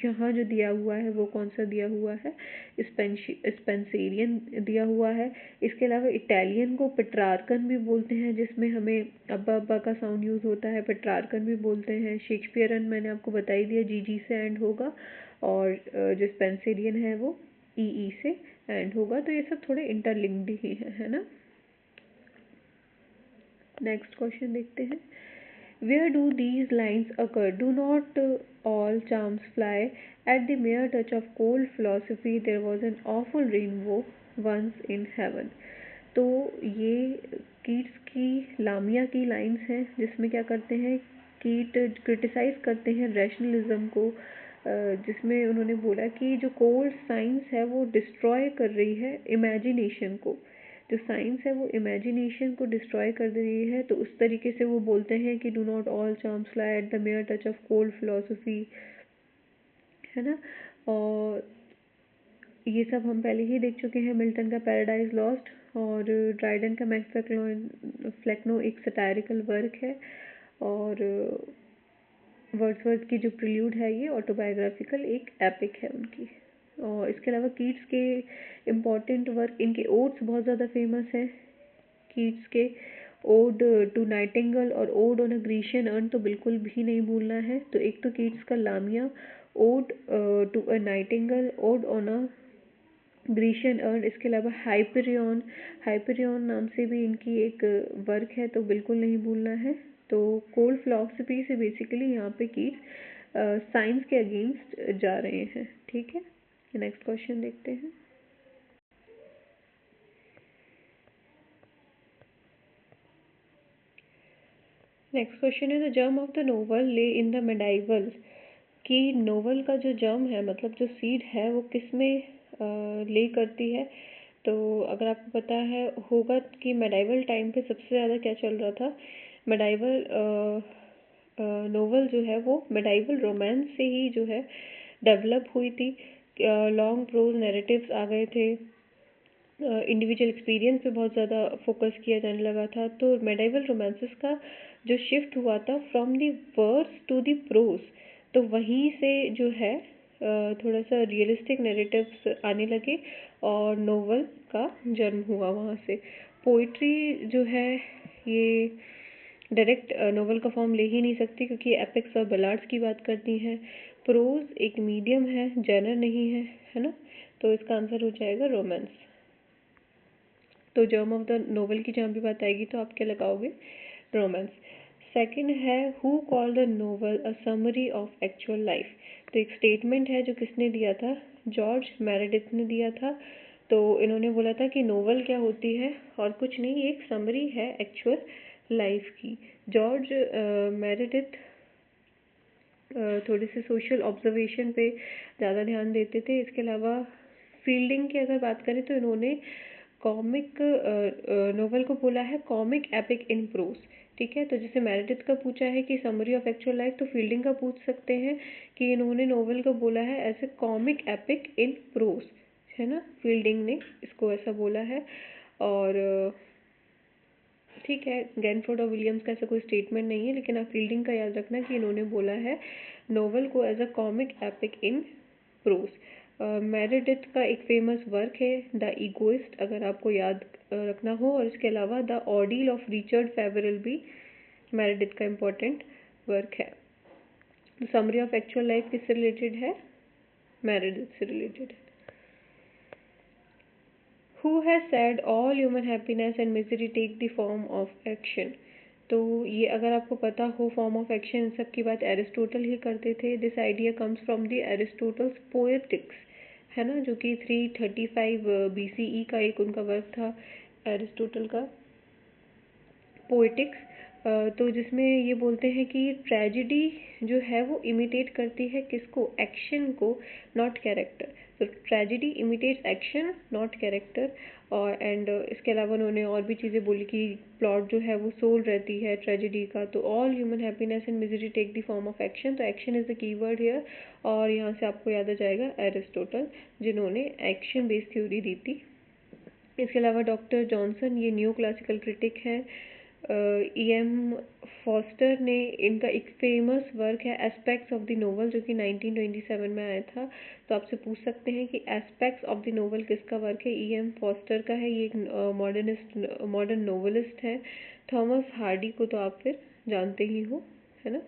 यहाँ जो दिया हुआ है वो कौन सा दिया हुआ है, स्पेंसेरियन दिया हुआ है। इसके अलावा इटालियन को पेट्रार्कन भी बोलते हैं, जिसमें हमें अब्बा अब्बा का साउंड यूज़ होता है, पेट्रार्कन भी बोलते हैं। शेक्सपियरन मैंने आपको बता ही दिया, जी से एंड होगा, और जो स्पेंसेरियन है वो ई से एंड होगा। तो ये सब थोड़े इंटरलिंक्ड ही है ना। नेक्स्ट क्वेश्चन देखते हैं, where do these lines occur? Do not all charms fly? At the mere touch of cold philosophy, there was an awful rainbow once in heaven. तो ये कीट्स की लामिया की लाइंस हैं, जिसमें क्या करते हैं, कीट क्रिटिसाइज करते हैं रैशनलिज्म को, जिसमें उन्होंने बोला कि जो कोल्ड साइंस है वो डिस्ट्रॉय कर रही है इमेजिनेशन को, जो साइंस है वो इमेजिनेशन को डिस्ट्रॉय कर रही है। तो उस तरीके से वो बोलते हैं कि do not all charms fly at the mayor touch of cold philosophy, है ना। और ये सब हम पहले ही देख चुके हैं, मिल्टन का पैराडाइज लॉस्ट, और ड्राइडन का मैक्फ्लेक्नो एक सटायरिकल वर्क है, और वर्ड्सवर्थ की जो प्रिल्यूड है ये ऑटोबायोग्राफिकल एक एपिक है उनकी। और इसके अलावा कीट्स के इम्पॉर्टेंट वर्क, इनके ओड्स बहुत ज़्यादा फेमस है, कीट्स के ओड टू नाइटिंगल और odd on a Grecian earn तो बिल्कुल भी नहीं भूलना है। तो एक तो कीट्स का Lamia, ode to a nightingale, ode on a Grecian urn, इसके अलावा हाइपरियन नाम से भी इनकी एक वर्क है, तो बिल्कुल नहीं भूलना है। तो कोल्ड फिलॉसफी से बेसिकली यहाँ पे कीट्स साइंस के अगेंस्ट जा रहे हैं, ठीक है। नेक्स्ट क्वेश्चन देखते हैं, नेक्स्ट क्वेश्चन है, the germ of the novel ले इन द मेडाइवल, कि नोवेल का जो जर्म है, मतलब जो सीड है, वो किस में ले करती है। तो अगर आपको पता है होगा कि मेडाइवल टाइम पे सबसे ज़्यादा क्या चल रहा था, मेडाइवल नोवेल जो है वो मेडाइवल रोमांस से ही जो है डेवलप हुई थी। लॉन्ग प्रोज नैरेटिव्स आ गए थे, इंडिविजुअल एक्सपीरियंस पे बहुत ज़्यादा फोकस किया जाने लगा था। तो मेडाइवल रोमांसेस का जो शिफ्ट हुआ था from the verse to the prose, तो वहीं से जो है थोड़ा सा रियलिस्टिक नैरेटिव्स आने लगे, और नोवेल का जन्म हुआ वहाँ से। पोइट्री जो है ये डायरेक्ट नोवेल का फॉर्म ले ही नहीं सकती, क्योंकि एपिक्स और बलाड्स की बात करती हैं। प्रोज एक मीडियम है, जनर नहीं है, है ना। तो इसका आंसर हो जाएगा रोमांस। तो जर्म ऑफ द नोवेल की जहाँ भी बात आएगी तो आप क्या लगाओगे, रोमांस। सेकंड है, who called the novel a summary of actual life. तो एक स्टेटमेंट है जो किसने दिया था, जॉर्ज मेरेडिथ ने दिया था। तो इन्होंने बोला था कि नोवेल क्या होती है, और कुछ नहीं, एक समरी है एक्चुअल लाइफ की। जॉर्ज मेरेडिथ थोड़े से सोशल ऑब्जर्वेशन पे ज़्यादा ध्यान देते थे। इसके अलावा फील्डिंग की अगर बात करें तो इन्होंने कॉमिक नोवेल को बोला है कॉमिक एपिक इन प्रोज, ठीक है। तो जैसे मेरेडिथ का पूछा है कि समरी ऑफ एक्चुअल लाइफ, तो फील्डिंग का पूछ सकते हैं कि इन्होंने नोवेल को बोला है as a comic epic in prose, है ना। फील्डिंग ने इसको ऐसा बोला है। और ठीक है, गैनफोर्ड और विलियम्स का ऐसा कोई स्टेटमेंट नहीं है, लेकिन आप फील्डिंग का याद रखना कि इन्होंने बोला है नोवेल को as a comic epic in prose. Meredith का एक फेमस वर्क है द इगोइस्ट, अगर आपको याद रखना हो, और इसके अलावा the ordeal of Richard Feverel भी मेरेडिथ का इम्पोर्टेंट वर्क है। तो समरी ऑफ एक्चुअल लाइफ किससे रिलेटेड है? मेरेडिथ से रिलेटेड है। Who has said all human happiness and misery take the form of action? तो ये अगर आपको पता हो फॉर्म ऑफ एक्शन, सब की बात एरिस्टोटल ही करते थे। This idea comes from the Aristotle's poetics, है ना, जो कि 335 BCE का एक उनका वर्क था एरिस्टोटल का पोएटिक्स। तो जिसमें ये बोलते हैं कि ट्रेजिडी जो है वो इमिटेट करती है किसको? एक्शन को, नॉट कैरेक्टर। तो tragedy imitates action not character. और एंड इसके अलावा उन्होंने और भी चीज़ें बोली कि प्लॉट जो है वो सोल रहती है ट्रेजिडी का। तो all human happiness and misery take the form of action, तो action is the keyword here. और यहाँ से आपको याद आ जाएगा एरिस्टोटल, जिन्होंने एक्शन बेस्ड थ्योरी दी थी। इसके अलावा डॉक्टर जॉनसन, ये न्यू क्लासिकल क्रिटिक हैं। E.M. फॉस्टर ने, इनका एक फेमस वर्क है एस्पेक्ट्स ऑफ द नोवेल, जो कि 1927 में आया था। तो आपसे पूछ सकते हैं कि एस्पेक्ट्स ऑफ द नोवेल किसका वर्क है? E.M. फॉस्टर का है। ये एक मॉडर्न नोवेलिस्ट है। थॉमस हार्डी को तो आप फिर जानते ही हो, है ना।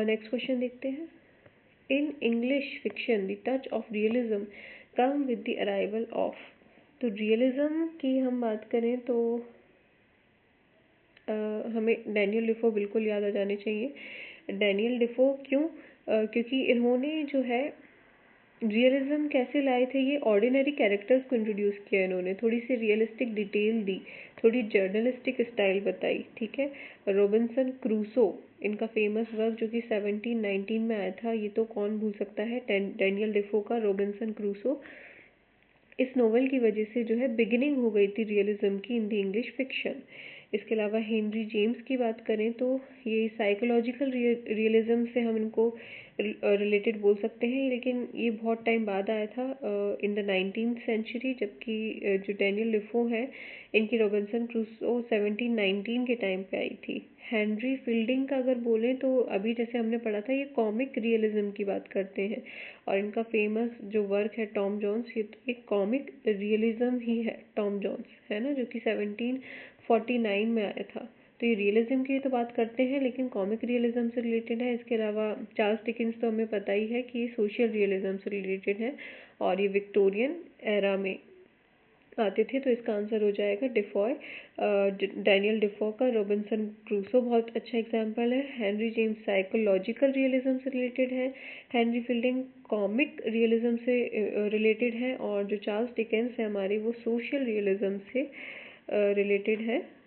नेक्स्ट क्वेश्चन देखते हैं। In English fiction the touch of realism come with the arrival of. तो रियलिज्म की हम बात करें तो हमें डैनियल डिफो बिल्कुल याद आ जाने चाहिए। डैनियल डिफो क्यों? क्योंकि इन्होंने जो है रियलिज्म कैसे लाए थे, ये ऑर्डिनरी कैरेक्टर्स को इंट्रोड्यूस किया इन्होंने, थोड़ी सी रियलिस्टिक डिटेल दी, थोड़ी जर्नलिस्टिक स्टाइल बताई, ठीक है। रॉबिन्सन क्रूसो, इनका फेमस वर्क जो कि 1719 में आया था, ये तो कौन भूल सकता है, डैनियल डिफो का रॉबिन्सन क्रूसो। इस नोवेल की वजह से जो है बिगिनिंग हो गई थी रियलिज्म की इन द इंग्लिश फिक्शन। इसके अलावा हेनरी जेम्स की बात करें तो ये साइकोलॉजिकल रियलिज्म से हम इनको रिलेटेड बोल सकते हैं, लेकिन ये बहुत टाइम बाद आया था इन द 19th सेंचुरी, जबकि जो डैनियल डिफो है, इनकी रॉबिन्सन क्रूसो 1719 के टाइम पे आई थी। हेनरी फील्डिंग का अगर बोलें तो अभी जैसे हमने पढ़ा था, ये कॉमिक रियलिज्म की बात करते हैं, और इनका फेमस जो वर्क है टॉम जोन्स, ये तो एक कॉमिक रियलिज्म ही है, टॉम जोन्स, है ना, जो कि 1749 में आया था। तो ये रियलिज्म की तो बात करते हैं, लेकिन कॉमिक रियलिज्म से रिलेटेड है। इसके अलावा चार्ल्स डिकेंस तो हमें पता ही है कि ये सोशल रियलिज्म से रिलेटेड है, और ये विक्टोरियन एरा में आते थे। तो इसका आंसर हो जाएगा डिफॉय, डैनियल डिफो का रॉबिन्सन क्रूसो बहुत अच्छा एग्जांपल है। हेनरी जेम्स साइकोलॉजिकल रियलिज्म से रिलेटेड है। हेनरी फील्डिंग कॉमिक रियलिज्म से रिलेटेड है, और जो चार्ल्स डिकेंस है हमारे, वो सोशल रियलिज्म से रिलेटेड है।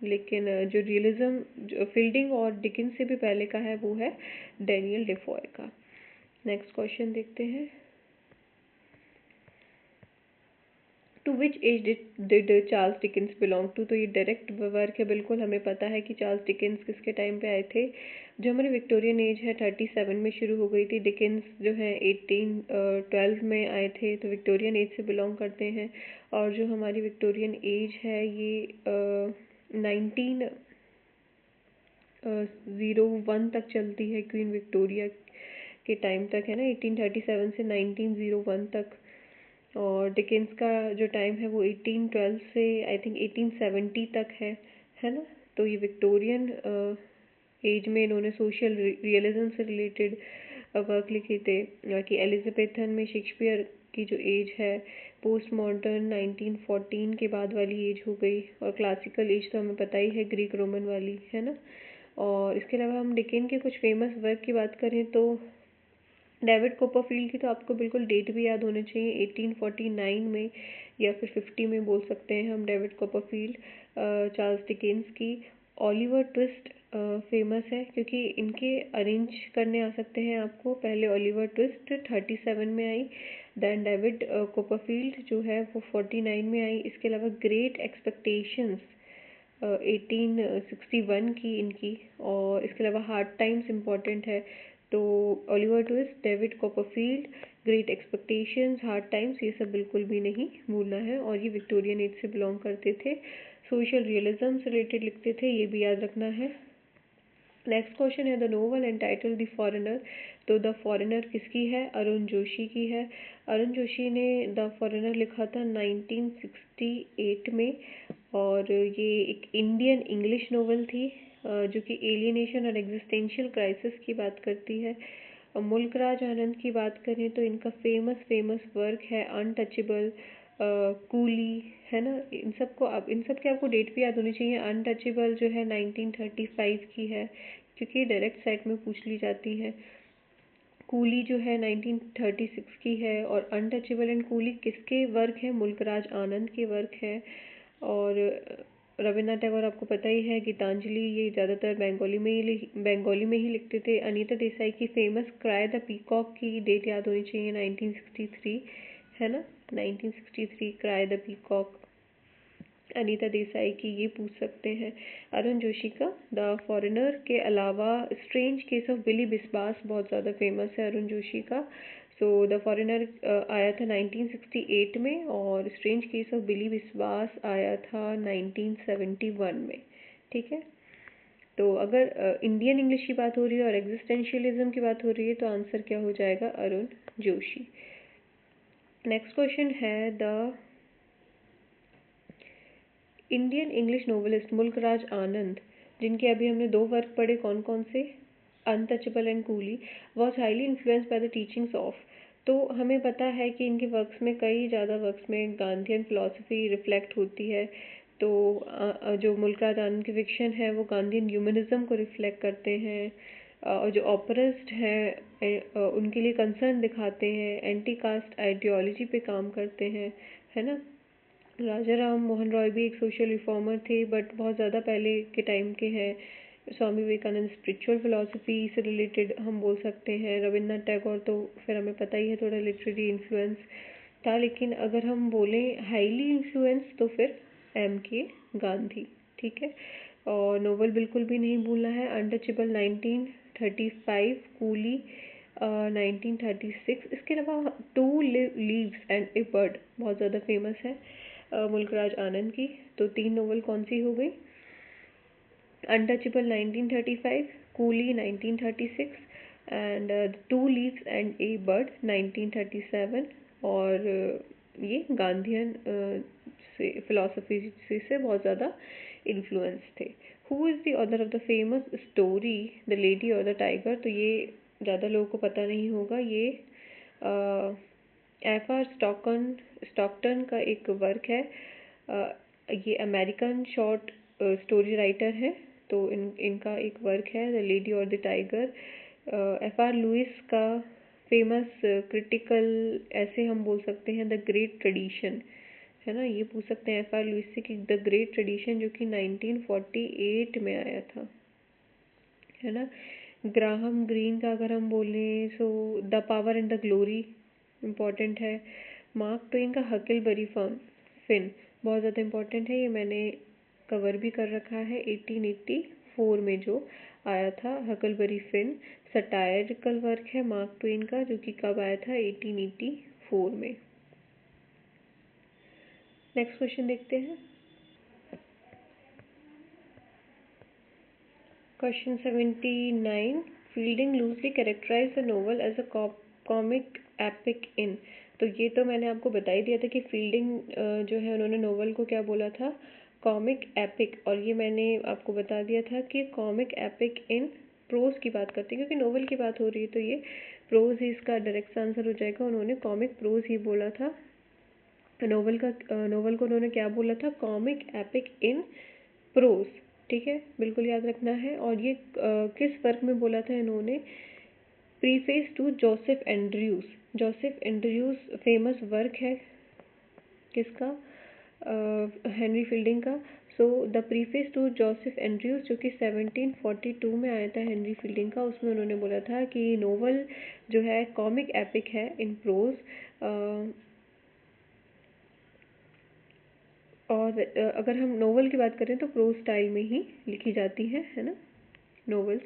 लेकिन जो रियलिज्म फील्डिंग और डिकेंस से भी पहले का है वो है डैनियल डिफॉय का। नेक्स्ट क्वेश्चन देखते हैं। To which age did Charles Dickens belong to. तो ये डायरेक्ट वर्क है, बिल्कुल हमें पता है कि चार्ल्स डिकेंस किसके टाइम पे आए थे। जो हमारी विक्टोरियन एज है 37 में शुरू हो गई थी। डिकेंस जो है 1812 में आए थे, तो विक्टोरियन एज से बिलोंग करते हैं। और जो हमारी विक्टोरियन एज है ये 1901 तक चलती है, क्वीन विक्टोरिया के टाइम तक, है ना, 1837 से 1901 तक। और डिकेंस का जो टाइम है वो 1812 से आई थिंक 1870 तक है ना। तो ये विक्टोरियन एज में इन्होंने सोशल रियलिज्म से रिलेटेड वर्क लिखे थे। कि एलिजाबेथन में शेक्सपियर की जो एज है पोस्ट मॉडर्न 1914 के बाद वाली एज हो गई, और क्लासिकल एज तो हमें पता ही है ग्रीक रोमन वाली, है ना। और इसके अलावा हम डिकेन के कुछ फेमस वर्क की बात करें तो डेविड कोपरफील्ड की तो आपको बिल्कुल डेट भी याद होनी चाहिए, 1849 में या फिर 50 में बोल सकते हैं हम डेविड कोपरफील्ड। चार्ल्स डिकेंस की ओलिवर ट्विस्ट फेमस है, क्योंकि इनके अरेंज करने आ सकते हैं आपको। पहले ओलिवर ट्विस्ट 37 में आई, देन डेविड कोपरफील्ड जो है वो 49 में आई। इसके अलावा ग्रेट एक्सपेक्टेशंस 1861 की इनकी। और इसके अलावा हार्ड टाइम्स इम्पॉर्टेंट है, तो Oliver twist, David Copperfield, great expectations, hard times, ये सब बिल्कुल भी नहीं भूलना है। और ये विक्टोरियन एज से बिलोंग करते थे। सोशल रियलिज्म से रिलेटेड लिखते थे, ये भी याद रखना है। नेक्स्ट क्वेश्चन है the novel entitled the foreigner. तो द फॉरेनर किसकी है? अरुण जोशी की है। अरुण जोशी ने द फॉरेनर लिखा था 1968 में, और ये एक इंडियन इंग्लिश नोवेल थी जो कि एलियनेशन और एग्जिस्टेंशियल क्राइसिस की बात करती है। मुल्कराज आनंद की बात करें तो इनका फेमस वर्क है अनटचेबल, कूली, है ना। इन सब के आपको डेट भी याद होनी चाहिए। अनटचेबल जो है 1935 की है, क्योंकि डायरेक्ट साइट में पूछ ली जाती है। कूली जो है 1936 की है, और अनटचेबल एंड कूली किसके वर्क है? मुल्कराज आनंद के वर्क है। और रविन्द्रनाथ टैगोर आपको पता ही है, गीतांजलि ये ज़्यादातर बंगाली में ही लिखते थे। अनीता देसाई की फेमस क्राई द पीकॉक की डेट याद होनी चाहिए 1963, है ना। 1963 cry the peacock Anita Desai की, ये पूछ सकते हैं। अरुण जोशी का द फॉरेनर के अलावा स्ट्रेंज केस ऑफ बिली बिस्बास बहुत ज़्यादा फेमस है अरुण जोशी का। सो द फॉरेनर आया था 1968 में, और स्ट्रेंज केस ऑफ बिली बिस्बास आया था 1971 में। ठीक है, तो अगर इंडियन इंग्लिश की बात हो रही है और एग्जिस्टेंशियलिज्म की बात हो रही है तो आंसर क्या हो जाएगा? अरुण जोशी। नेक्स्ट क्वेश्चन है the Indian English novelist Mulk Raj Anand, जिनके अभी हमने दो वर्क पढ़े, कौन कौन से? Untouchable and Coolie, was highly influenced by the teachings of. तो हमें पता है कि इनके वर्क्स में, कई ज़्यादा वर्क्स में गांधीयन फिलॉसफी रिफ्लेक्ट होती है। तो जो मुल्कराज आनंद की फिक्शन है वो गांधीयन ह्यूमनिज्म को रिफ्लेक्ट करते हैं। और जो ऑपरिस्ट हैं उनके लिए कंसर्न दिखाते हैं, एंटी कास्ट आइडियोलॉजी पे काम करते हैं, है ना। राजा राम मोहन रॉय भी एक सोशल रिफॉर्मर थे, बट बहुत ज़्यादा पहले के टाइम के हैं। स्वामी विवेकानंद स्पिरिचुअल फिलोसफी से रिलेटेड हम बोल सकते हैं। रविन्द्रनाथ टैगोर तो फिर हमें पता ही है, थोड़ा लिटरेरी इन्फ्लुएंस था। लेकिन अगर हम बोलें हाईली इन्फ्लुएंस तो फिर M.K. गांधी। ठीक है, और नोवेल बिल्कुल भी नहीं भूलना है। Untouchable 1935, coolie 1936। इसके अलावा two leaves and a bird बहुत ज़्यादा फेमस है मुल्कराज आनंद की। तो तीन नोवेल कौन सी हो गई? Untouchable 1935, coolie 1936, and two leaves and a bird 1937। और ये गांधीयन से फिलोसफी से बहुत ज़्यादा इन्फ्लुएंस थे। Who is the author of the famous story the lady और द टाइगर? तो ये ज़्यादा लोगों को पता नहीं होगा। ये F.R. स्टॉकटन का एक वर्क है। ये अमेरिकन शॉर्ट स्टोरी राइटर है। तो इनका एक वर्क है द लेडी और द टाइगर। F.R. लुइस का फेमस क्रिटिकल ऐसे हम बोल सकते हैं द ग्रेट ट्रेडिशन, है ना। ये पूछ सकते हैं F.R. लुइस से कि द ग्रेट ट्रेडिशन जो कि 1948 में आया था, है ना। ग्राहम ग्रीन का अगर हम बोलें so the power and the glory important है। मार्क ट्वेन का हकलबरी फिन बहुत ज़्यादा इम्पॉर्टेंट है, ये मैंने कवर भी कर रखा है 1884 में जो आया था हकलबरी फिन। सटायरिकल वर्क है मार्क ट्वेन का, जो कि कब आया था? 1884 में। नेक्स्ट क्वेश्चन देखते हैं। Question 79, Fielding loosely characterise the novel as a comic epic in. तो ये तो मैंने आपको बता ही दिया था कि फील्डिंग जो है उन्होंने नोवेल को क्या बोला था? Comic epic. और ये मैंने आपको बता दिया था कि कॉमिक एपिक इन प्रोज की बात करते हैं, क्योंकि नोवेल की बात हो रही है तो ये प्रोज ही इसका डायरेक्ट आंसर हो जाएगा। उन्होंने कॉमिक प्रोज ही बोला था। नोवेल को उन्होंने क्या बोला था? Comic epic in pros. ठीक है, बिल्कुल याद रखना है। और ये किस वर्क में बोला था इन्होंने? Preface to Joseph Andrews. Joseph Andrews famous work है किसका? हेनरी फील्डिंग का। So the preface to Joseph Andrews जो कि 1742 में आया था हेनरी फील्डिंग का, उसमें उन्होंने बोला था कि नोवेल जो है कॉमिक एपिक है इन प्रोज। और अगर हम नोवेल की बात करें तो प्रोज स्टाइल में ही लिखी जाती है ना, नोवेल्स।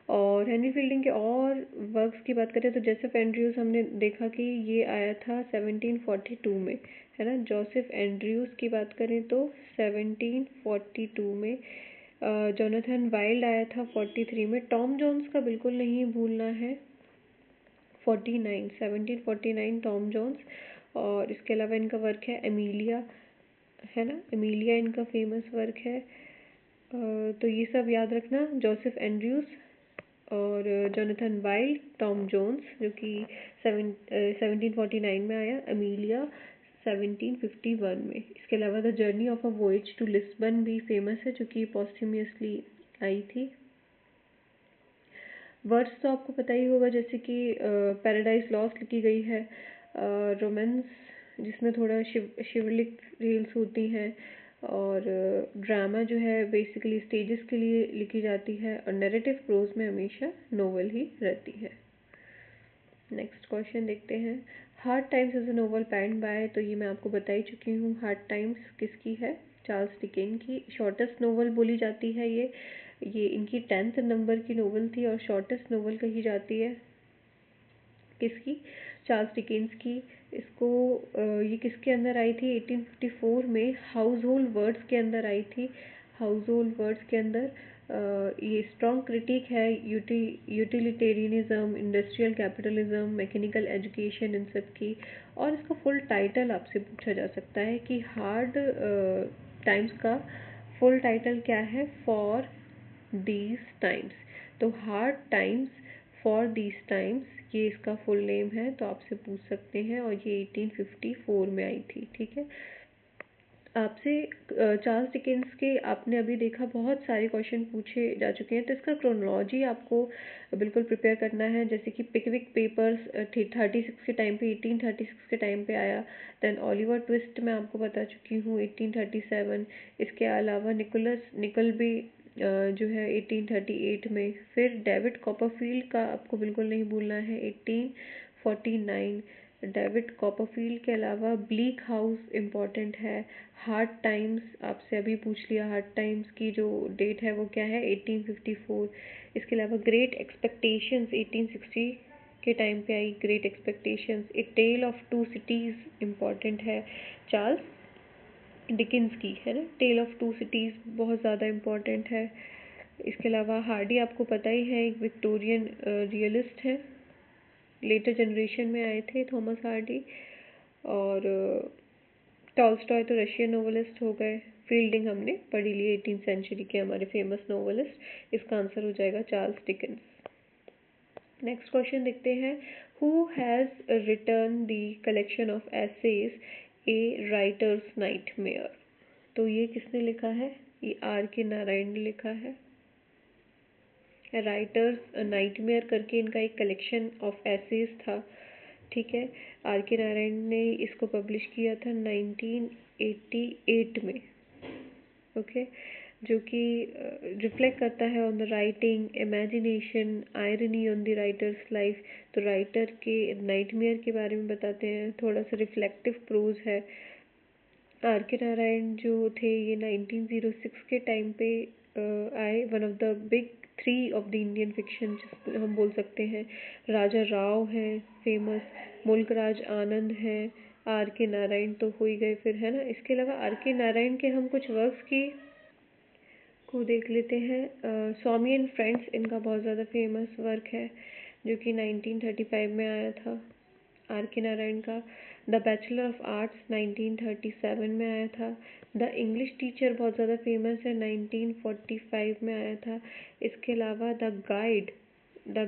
और हेनरी फील्डिंग के और वर्क्स की बात करें तो जोसेफ एंड्रयूज़ हमने देखा कि ये आया था 1742 में, है ना। जोसेफ एंड्रयूज़ की बात करें तो 1742 में, जोनाथन वाइल्ड आया था 43 में, टॉम जोन्स का बिल्कुल नहीं भूलना है 1749 टॉम जोन्स। और इसके अलावा इनका वर्क है एमिलिया, है ना, एमिलिया इनका फेमस वर्क है। तो ये सब याद रखना, जोसेफ एंड्रयूज़ और जोनाथन वाइल्ड, टॉम जोन्स जो कि 1749 में आया, एमिलिया 1751 में। इसके अलावा the journey of a voyage to Lisbon भी फेमस है, जो कि पोस्ट्यूमसली आई थी। वर्ड्स तो आपको पता ही होगा, जैसे कि पैराडाइज लॉस्ट लिखी गई है, रोमांस जिसमें थोड़ा शिवलिक रील्स होती हैं, और ड्रामा जो है बेसिकली स्टेजेस के लिए लिखी जाती है, और नैरेटिव प्रोज में हमेशा नोवेल ही रहती है। नेक्स्ट क्वेश्चन देखते हैं। Hard Times is a novel penned by, तो ये मैं आपको बता ही चुकी हूँ। हार्ड टाइम्स किसकी है? चार्ल्स डिकेन की। शॉर्टेस्ट नोवेल बोली जाती है ये इनकी 10th नंबर की नोवेल थी, और शॉर्टेस्ट नोवेल कही जाती है किसकी? चार्ल्स डिकेन्स की। इसको ये किसके अंदर आई थी? 1854 में हाउस होल्ड वर्ड्स के अंदर आई थी। हाउस होल्ड वर्ड्स के अंदर ये स्ट्रॉन्ग क्रिटिक है utilitarianism, industrial capitalism, mechanical education, इन सब की। और इसका फुल टाइटल आपसे पूछा जा सकता है कि हार्ड टाइम्स का फुल टाइटल क्या है? For these times. तो Hard Times for these times ये इसका फुल नेम है, तो आपसे पूछ सकते हैं, और ये 1854 में आई थी। ठीक है। आपसे चार्ल्स डिकेन्स के आपने अभी देखा बहुत सारे क्वेश्चन पूछे जा चुके हैं, तो इसका क्रोनोलॉजी आपको बिल्कुल प्रिपेयर करना है। जैसे कि पिकविक पेपर्स 36 के टाइम पे, 1836 के टाइम पे आया। देन ओलिवर ट्विस्ट मैं आपको बता चुकी हूँ 1837। इसके अलावा निकलबी जो है 1838 में। फिर डेविड कॉपरफील्ड का आपको बिल्कुल नहीं भूलना है 1849। डेविड कॉपरफील्ड के अलावा ब्लीक हाउस इम्पॉर्टेंट है। हार्ड टाइम्स आपसे अभी पूछ लिया, हार्ड टाइम्स की जो डेट है वो क्या है? 1854। इसके अलावा ग्रेट एक्सपेक्टेशंस 1860 के टाइम पे आई। Great Expectations. A Tale of Two Cities important है चार्ल्स डिकेन्स की, है ना। टेल ऑफ टू सिटीज़ बहुत ज़्यादा इम्पॉर्टेंट है। इसके अलावा हार्डी आपको पता ही है, एक विक्टोरियन रियलिस्ट है, लेटर जनरेशन में आए थे थॉमस हार्डी। और टॉल्स्टॉय तो रशियन नोवेलिस्ट हो गए। फील्डिंग हमने पढ़ी ली 18th सेंचुरी के हमारे फेमस नोवेलिस्ट। इसका आंसर हो जाएगा चार्ल्स डिकेन्स। नेक्स्ट क्वेश्चन देखते हैं। Who has written the collection of essays a writer's nightmare? तो ये किसने लिखा है? ये आर के नारायण ने लिखा है। राइटर्स नाइटमेयर करके इनका एक कलेक्शन ऑफ एसेज था। ठीक है। आर के नारायण ने इसको पब्लिश किया था 1988 में। ओके। जो कि रिफ्लेक्ट करता है on the writing, imagination, irony on the writers life. तो राइटर के नाइटमेयर के बारे में बताते हैं, थोड़ा सा रिफ्लेक्टिव प्रोज है। आर के नारायण जो थे ये 1906 के टाइम पे आए। One of the big 3 of the Indian fiction हम बोल सकते हैं। राजा राव हैं फेमस, मुल्क राज आनंद हैं, आर के नारायण तो हो ही गए फिर, है ना। इसके अलावा आर के नारायण के हम कुछ वर्क्स की को देख लेते हैं। स्वामी एंड फ्रेंड्स इनका बहुत ज़्यादा फेमस वर्क है, जो कि 1935 में आया था आर के नारायण का। द बैचलर ऑफ आर्ट्स 1937 में आया था। द इंग्लिश टीचर बहुत ज़्यादा फेमस है, 1945 में आया था। इसके अलावा द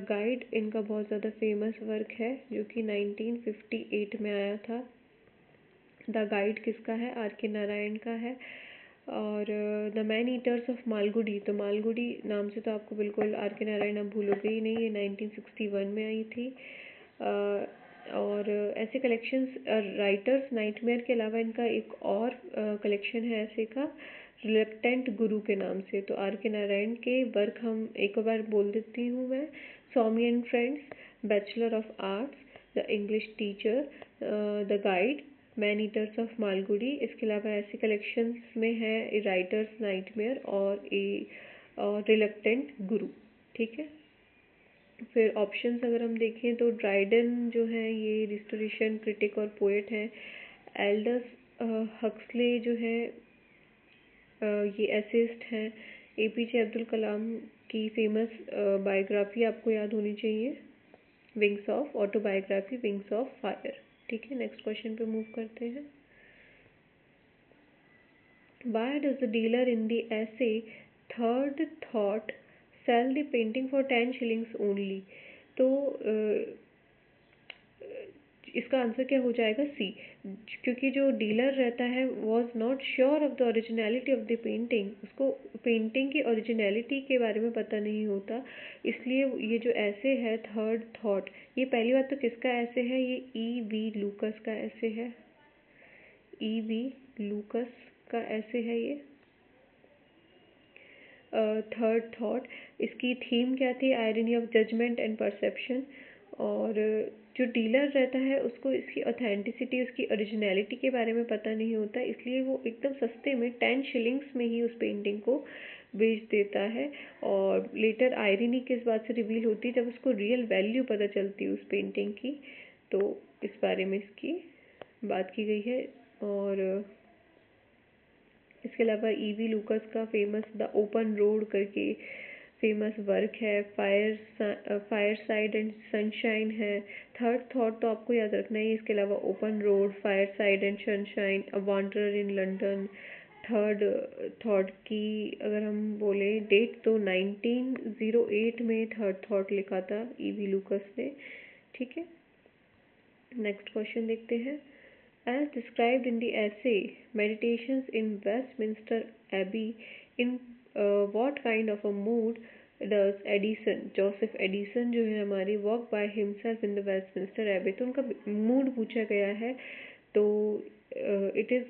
गाइड इनका बहुत ज़्यादा फेमस वर्क है, जो कि 1958 में आया था। द गाइड किसका है? आर के नारायण का है। और the man eaters of Malgudi, तो मालगुडी नाम से तो आपको बिल्कुल आर के नारायण अब भूलोगे ही नहीं, ये 1961 में आई थी। और ऐसे कलेक्शंस राइटर्स नाइटमेयर के अलावा इनका एक और कलेक्शन है ऐसे का, रिलक्टेंट गुरु के नाम से। तो आर के नारायण के वर्क हम एक बार बोल देती हूँ मैं। Swami and friends, bachelor of arts, the English teacher, the guide, man eaters of Malgudi. इसके अलावा ऐसे कलेक्शंस में है राइटर्स नाइटमेयर और रिलक्टेंट गुरु। ठीक है। फिर ऑप्शंस अगर हम देखें तो ड्राइडन जो है ये रिस्टोरेशन क्रिटिक और पोएट है। एल्डस हक्सले जो है ये एसिस्ट हैं। एपीजे अब्दुल कलाम की फेमस बायोग्राफी आपको याद होनी चाहिए, wings of autobiography wings of fire. ठीक है, नेक्स्ट क्वेश्चन पे मूव करते हैं। Why does the dealer in the essay Third Thought sell the painting for 10 shillings only? तो इसका आंसर क्या हो जाएगा? सी। क्योंकि जो डीलर रहता है was not sure of the originality of the painting, उसको पेंटिंग की ओरिजिनलिटी के बारे में पता नहीं होता, इसलिए ये जो ऐसे है थर्ड थॉट, ये पहली बात तो किसका ऐसे है? ये ई वी लूकस का ऐसे है। ई वी लूकस का ऐसे है ये थर्ड थॉट। इसकी थीम क्या थी? Irony of judgement and perception. और जो डीलर रहता है उसको इसकी ऑथेंटिसिटी, उसकी ओरिजिनलिटी के बारे में पता नहीं होता, इसलिए वो एकदम सस्ते में 10 शिलिंग्स में ही उस पेंटिंग को बेच देता है। और लेटर आयरनी किस बात से रिवील होती है? जब उसको रियल वैल्यू पता चलती है उस पेंटिंग की। तो इस बारे में इसकी बात की गई है। और इसके अलावा ईवी लूकस का फेमस द ओपन रोड करके फेमस वर्क है। फायर साइड एंड सनशाइन है। थर्ड थॉट तो आपको याद रखना ही। इसके अलावा open road, fire side and sunshine, a wanderer in London. Third thought की अगर हम बोले डेट तो 1908 में थर्ड थॉट लिखा था ईवी लूकस ने। ठीक है, नेक्स्ट क्वेश्चन देखते हैं। As described in the essay Meditations in Westminster Abbey, in what kind of a mood does Edison, Joseph Edison जो है हमारी, walk by himself in the Westminster Abbey? तो उनका मूड पूछा गया है। तो it is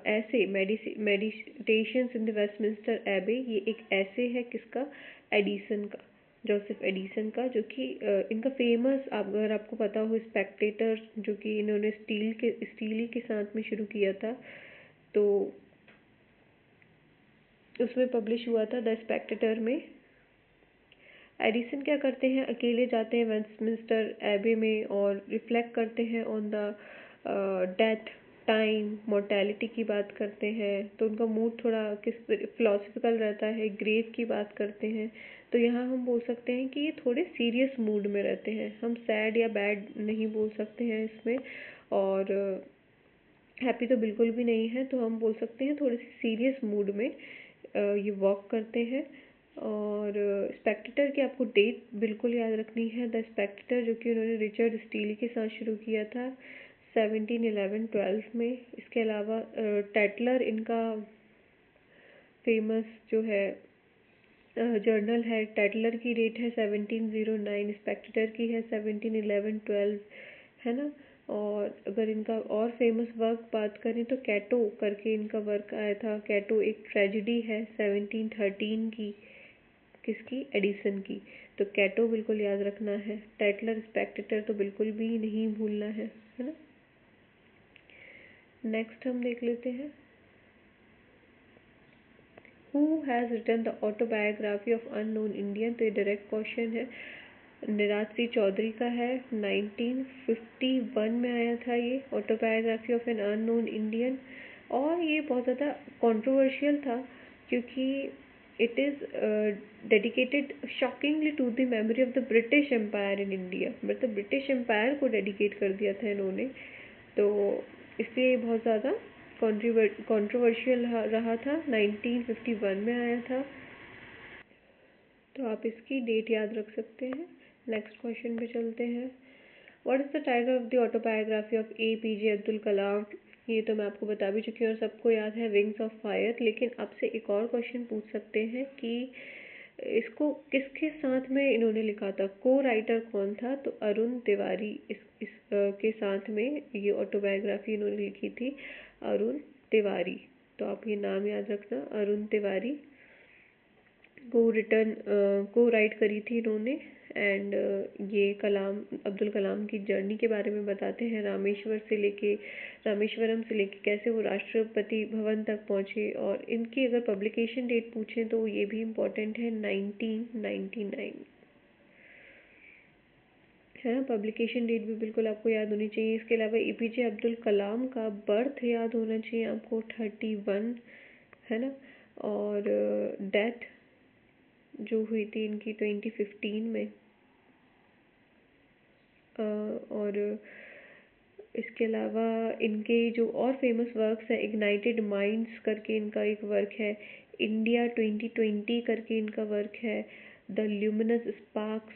ऐसे मेडिटेशंस इन द वेस्टमिंस्टर एबे, ये एक ऐसे है किसका? एडिसन का, जोसेफ एडिसन का, जो कि इनका फेमस, अगर आपको पता हो, स्पेक्टेटर, जो कि इन्होंने स्टील के साथ में शुरू किया था, तो उसमें पब्लिश हुआ था द स्पेक्टेटर में। एडिसन क्या करते हैं? अकेले जाते हैं वेस्टमिंस्टर एबे में और रिफ्लेक्ट करते हैं on the death, time, mortality की बात करते हैं। तो उनका मूड थोड़ा किस फिलोसफिकल रहता है, ग्रेव की बात करते हैं। तो यहाँ हम बोल सकते हैं कि ये थोड़े सीरियस मूड में रहते हैं। हम सैड या बैड नहीं बोल सकते हैं इसमें, और हैप्पी तो बिल्कुल भी नहीं है। तो हम बोल सकते हैं थोड़े से सीरियस मूड में ये वॉक करते हैं। और स्पेक्टेटर की आपको डेट बिल्कुल याद रखनी है। द स्पेक्टेटर जो कि उन्होंने रिचर्ड स्टीली के साथ शुरू किया था 1711-12 में। इसके अलावा टेटलर इनका फेमस जो है जर्नल है। टेटलर की डेट है 1709, स्पेक्टेटर की है 1711-12, है ना। और अगर इनका और फेमस वर्क बात करें तो कैटो करके इनका वर्क आया था। कैटो एक ट्रेजिडी है 1713 की, किसकी? एडिसन की। तो कैटो बिल्कुल याद रखना है। टेटलर, स्पेक्टेटर तो बिल्कुल भी नहीं भूलना है ना। नेक्स्ट हम देख लेते हैं। Who has written the autobiography of unknown Indian? तो ये डायरेक्ट क्वेश्चन है। निराज सिंह चौधरी का है। 1951 में आया था ये autobiography of an unknown Indian. और ये बहुत ज़्यादा कंट्रोवर्शियल था, क्योंकि it is dedicated shockingly to the memory of the British empire in India. मतलब ब्रिटिश एम्पायर को डेडिकेट कर दिया था इन्होंने। तो इसलिए बहुत ज़्यादा कंट्रोवर्शियल रहा था। 1951 में आया था, तो आप इसकी डेट याद रख सकते हैं। नेक्स्ट क्वेश्चन पे चलते हैं। What is the title of the autobiography of APJ Abdul Kalam? ये तो मैं आपको बता भी चुकी हूँ और सबको याद है, विंग्स ऑफ फायर। लेकिन आपसे एक और क्वेश्चन पूछ सकते हैं कि इसको किसके साथ में इन्होंने लिखा था? को राइटर कौन था? तो अरुण तिवारी के साथ में ये ऑटोबायोग्राफी इन्होंने लिखी थी, अरुण तिवारी। तो आप ये नाम याद रखना, अरुण तिवारी को राइट करी थी इन्होंने। एंड ये अब्दुल कलाम की जर्नी के बारे में बताते हैं, रामेश्वरम से लेके कैसे वो राष्ट्रपति भवन तक पहुँचे। और इनकी अगर पब्लिकेशन डेट पूछें तो ये भी इम्पोर्टेंट है, 1999। है ना। पब्लिकेशन डेट भी बिल्कुल आपको याद होनी चाहिए। इसके अलावा एपीजे अब्दुल कलाम का बर्थ याद होना चाहिए आपको 31, है ना। और डेथ जो हुई थी इनकी 2015 में। और इसके अलावा इनके जो और फेमस वर्क्स है, इग्नाइटेड माइंड्स करके इनका एक वर्क है, इंडिया 2020 करके इनका वर्क है, the luminous sparks,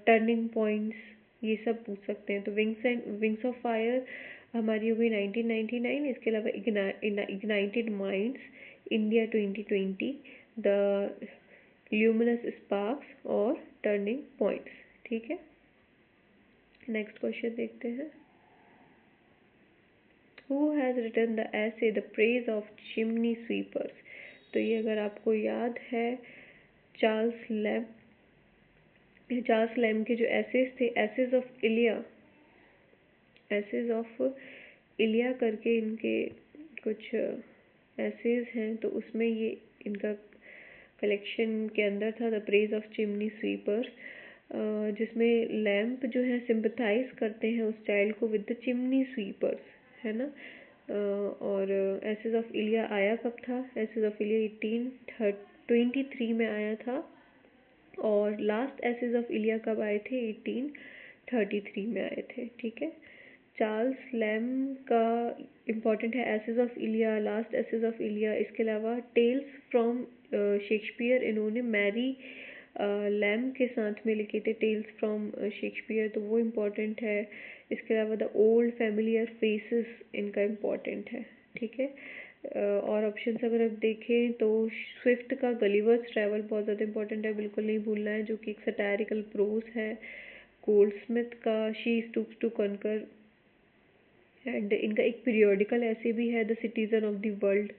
turning points, ये सब पूछ सकते हैं। तो विंग्स ऑफ फायर हमारी हो गई 1999। इसके अलावा ignited minds, India 2020, the luminous sparks और टर्निंग पॉइंट्स। ठीक है, नेक्स्ट क्वेश्चन देखते हैं। Who has written the essay The Praise of Chimney Sweepers? तो ये अगर आपको याद है, चार्ल्स लैम के जो एसेज थे, एसेज ऑफ इलिया करके इनके कुछ एसेज हैं, तो उसमें ये इनका कलेक्शन के अंदर था the praise of chimney sweeper, जिसमें लैम्प जो है सिंपथाइज करते हैं उस चाइल्ड को विद द चिमनी स्वीपर्स, है ना। और एसेज ऑफ इलिया आया कब था? एसेज ऑफ इलिया 1823 में आया था। और लास्ट एसेज ऑफ इलिया कब आए थे? 1833 में आए थे। ठीक है, चार्ल्स लैम का इम्पॉर्टेंट है essays of Elia, last essays of Elia. इसके अलावा टेल्स फ्रॉम शेक्सपियर इन्होंने मैरी लैम के साथ में लिखे थे, टेल्स फ्रॉम शेक्सपियर, तो वो इम्पॉर्टेंट है। इसके अलावा द ओल्ड फैमिलियर फेसेस इनका इम्पॉर्टेंट है। ठीक है, और ऑप्शंस अगर आप देखें तो स्विफ्ट का गलिवर्स ट्रैवल बहुत ज़्यादा इंपॉर्टेंट है, बिल्कुल नहीं भूलना है, जो कि एक सटायरिकल प्रोज है। गोल्डस्मिथ का she stoops to conquer, and इनका एक पीरियोडिकल ऐसे भी है the citizen of the world,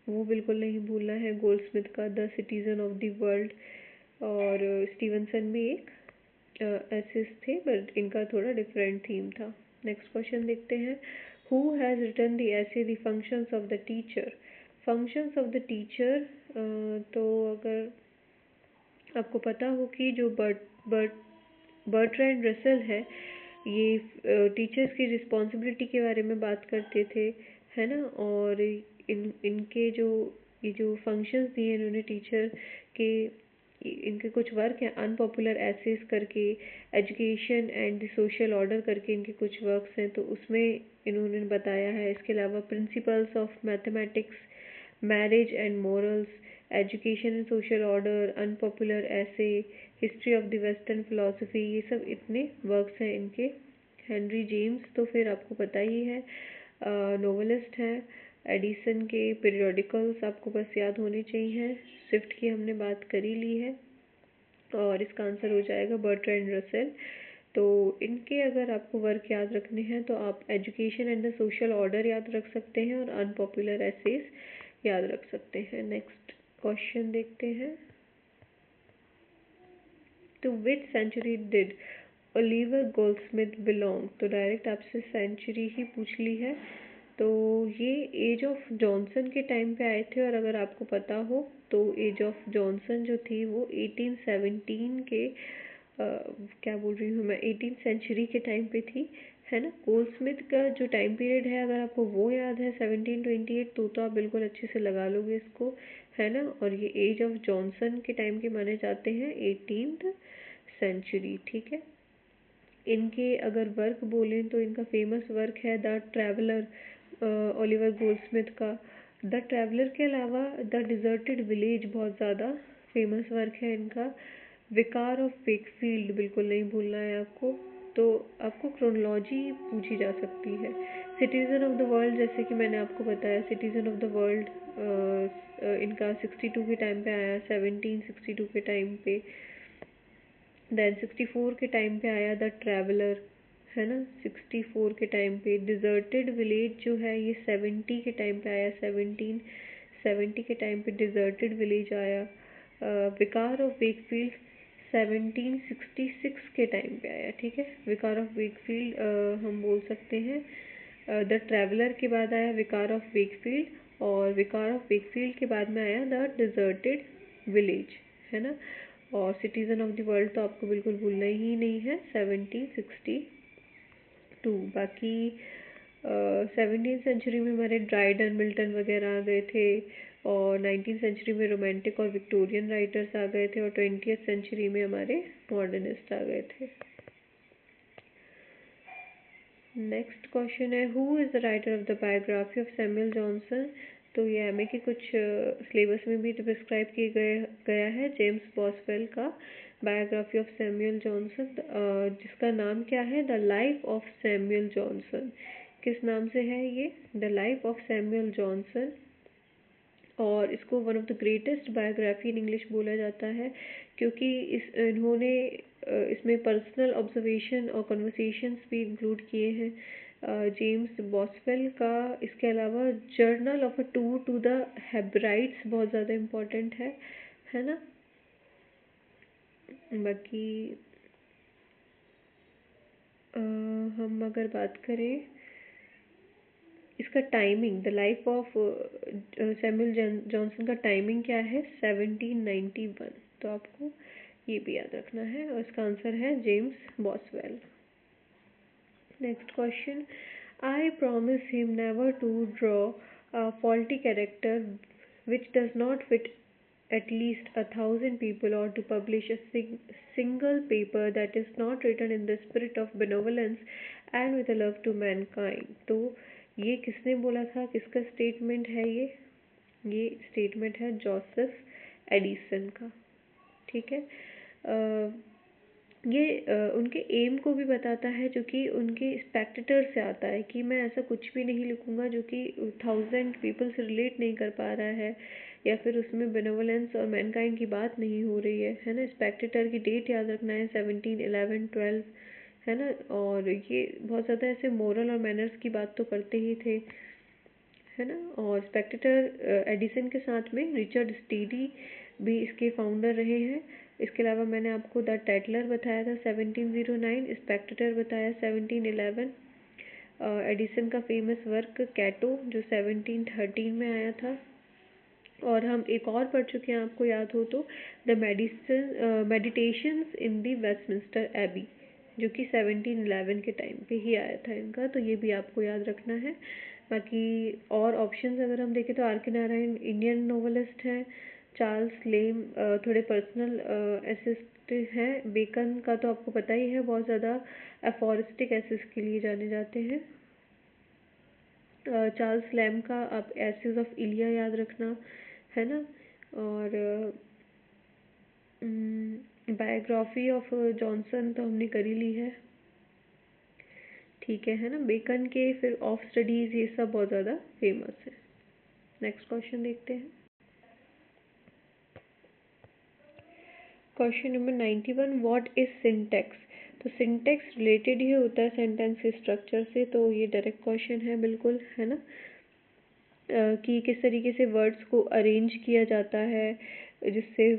वो बिल्कुल नहीं भूलना है गोल्डस्मिथ का the citizen of the world. और स्टीवनसन भी एक एसेस थे, बट इनका थोड़ा डिफरेंट थीम था। नेक्स्ट क्वेश्चन देखते हैं। Who has written the essay the functions of the teacher? Functions of the teacher, तो अगर आपको पता हो कि जो बर्ट्रैंड रसेल है, ये टीचर्स की रिस्पॉन्सिबिलिटी के बारे में बात करते थे, है ना। और इनके जो फंक्शंस दिए इन्होंने टीचर के, इनके कुछ वर्क हैं अनपॉपुलर एसेस करके, education and the social order करके इनके कुछ वर्क्स हैं, तो उसमें इन्होंने बताया है। इसके अलावा principles of mathematics, marriage and morals, education and social order, unpopular essays, history of the western philosophy, ये सब इतने वर्क्स हैं इनके। हेनरी जेम्स तो फिर आपको पता ही है, नोवेलिस्ट है। एडिसन के पीरियोडिकल्स आपको बस याद होने चाहिए। स्विफ्ट की हमने बात कर ही ली है, और इसका आंसर हो जाएगा बर्ट्रैंड रसेल। तो इनके अगर आपको वर्क याद रखने हैं तो आप education and the social order याद रख सकते हैं और अनपॉपुलर एसेस याद रख सकते हैं। नेक्स्ट क्वेश्चन देखते हैं। To which century did Oliver Goldsmith belong? तो डायरेक्ट आपसे सेंचुरी ही पूछ ली है, तो ये एज ऑफ जॉनसन के टाइम पे आए थे। और अगर आपको पता हो तो एज ऑफ जॉनसन जो थी वो 1817 के क्या बोल रही हूँ मैं, 18th सेंचुरी के टाइम पे थी, है ना। गोल्डस्मिथ का जो टाइम पीरियड है अगर आपको वो याद है 1728, तो आप बिल्कुल अच्छे से लगा लोगे इसको, है ना। और ये एज ऑफ जॉनसन के टाइम के माने जाते हैं 18th सेंचुरी। ठीक है, इनके अगर वर्क बोलें तो इनका फेमस वर्क है द ट्रैवलर, ओलिवर गोल्डस्मिथ का। द ट्रैवलर के अलावा द डिजर्टेड विलेज बहुत ज़्यादा फेमस वर्क है इनका। विकार ऑफ वेकफील्ड बिल्कुल नहीं भूलना है आपको, तो आपको क्रोनोलॉजी पूछी जा सकती है। सिटीज़न ऑफ द वर्ल्ड, जैसे कि मैंने आपको बताया, सिटीज़न ऑफ द वर्ल्ड इनका 62 के टाइम पे आया, 1762 के टाइम पे। देन 64 के टाइम पे आया द ट्रैवलर, है ना, 64 के टाइम पे। डिजर्टेड विलेज जो है ये 70 के टाइम पे आया, 1770 के टाइम पे डिजर्टेड विलेज आया। विकार ऑफ वेकफील्ड 1766 के टाइम पे आया। ठीक है, विकार ऑफ वेकफील्ड हम बोल सकते हैं द ट्रैवलर के बाद आया विकार ऑफ वेकफील्ड, और विकार ऑफ वेकफील्ड के बाद में आया द डिजर्टेड विलेज, है ना। और सिटीज़न ऑफ द वर्ल्ड तो आपको बिल्कुल भूलना ही नहीं है, 1762। बाकी 17th सेंचुरी में हमारे ड्राइडन, मिल्टन वगैरह आ गए थे, और 19th सेंचुरी में रोमांटिक और विक्टोरियन राइटर्स आ गए थे, और 20th सेंचुरी में हमारे मॉडर्निस्ट आ गए थे। नेक्स्ट क्वेश्चन है, who is the writer of the biography of Samuel Johnson. तो ये एमए के कुछ सिलेबस में भी प्रिस्क्राइब किए गया है, जेम्स बॉसवेल का बायोग्राफी ऑफ सैमुअल जॉनसन, जिसका नाम क्या है, the life of Samuel Johnson. किस नाम से है ये, the life of Samuel Johnson. और इसको one of the greatest biography in English बोला जाता है, क्योंकि इन्होंने इसमें पर्सनल ऑब्जर्वेशन और कन्वर्सेशंस भी इंक्लूड किए हैं जेम्स बॉसवेल का। इसके अलावा journal of a tour to the Hebrides बहुत ज़्यादा इम्पोर्टेंट है ना। बाकी हम अगर बात करें इसका timing, the life of Samuel Johnson का टाइमिंग क्या है, 1791। तो आपको ये भी याद रखना है, और इसका आंसर है James Boswell. Next question, I promise him never to draw a faulty character which does not fit at least 1,000 people, or to publish a single paper that is not written in the spirit of benevolence and with a love to mankind। तो ये किसने बोला था, किसका statement है ये statement है Joseph Addison का। ठीक है, ये उनके एम को भी बताता है, जो कि उनके स्पेक्टेटर से आता है, कि मैं ऐसा कुछ भी नहीं लिखूंगा जो कि 1000 पीपल से रिलेट नहीं कर पा रहा है, या फिर उसमें बेनेवोलेंस और मैनकाइंड की बात नहीं हो रही है ना। स्पेक्टेटर की डेट याद रखना है, 17, 11, 12, है ना। और ये बहुत ज़्यादा ऐसे मोरल और मैनर्स की बात तो करते ही थे, है ना। और स्पेक्टेटर एडिसन के साथ में रिचर्ड स्टीडी भी इसके फाउंडर रहे हैं। इसके अलावा मैंने आपको द टेटलर बताया था 1709, स्पेक्टेटर बताया 1711, एडिसन का फेमस वर्क कैटो जो 1713 में आया था। और हम एक और पढ़ चुके हैं, आपको याद हो तो, the meditations in the Westminster Abbey, जो कि 1711 के टाइम पे ही आया था इनका। तो ये भी आपको याद रखना है। बाकी और ऑप्शंस अगर हम देखें तो आर के नारायण इंडियन नोवेलिस्ट हैं, चार्ल्स लेम थोड़े पर्सनल एसिस्ट हैं, बेकन का तो आपको पता ही है, बहुत ज़्यादा एफोरिस्टिक एसिस के लिए जाने जाते हैं। चार्ल्स लैम का आप एसिस ऑफ इलिया याद रखना, है ना। और बायोग्राफी ऑफ जॉनसन तो हमने कर ही ली है, ठीक है ना। बेकन के फिर ऑफ स्टडीज ये सब बहुत ज़्यादा फेमस है। नेक्स्ट क्वेश्चन देखते हैं, question number 91, what is syntax. तो सिंटेक्स रिलेटेड ही होता है सेंटेंस के स्ट्रक्चर से, तो ये डायरेक्ट क्वेश्चन है बिल्कुल, है ना। कि किस तरीके से वर्ड्स को अरेंज किया जाता है, जिससे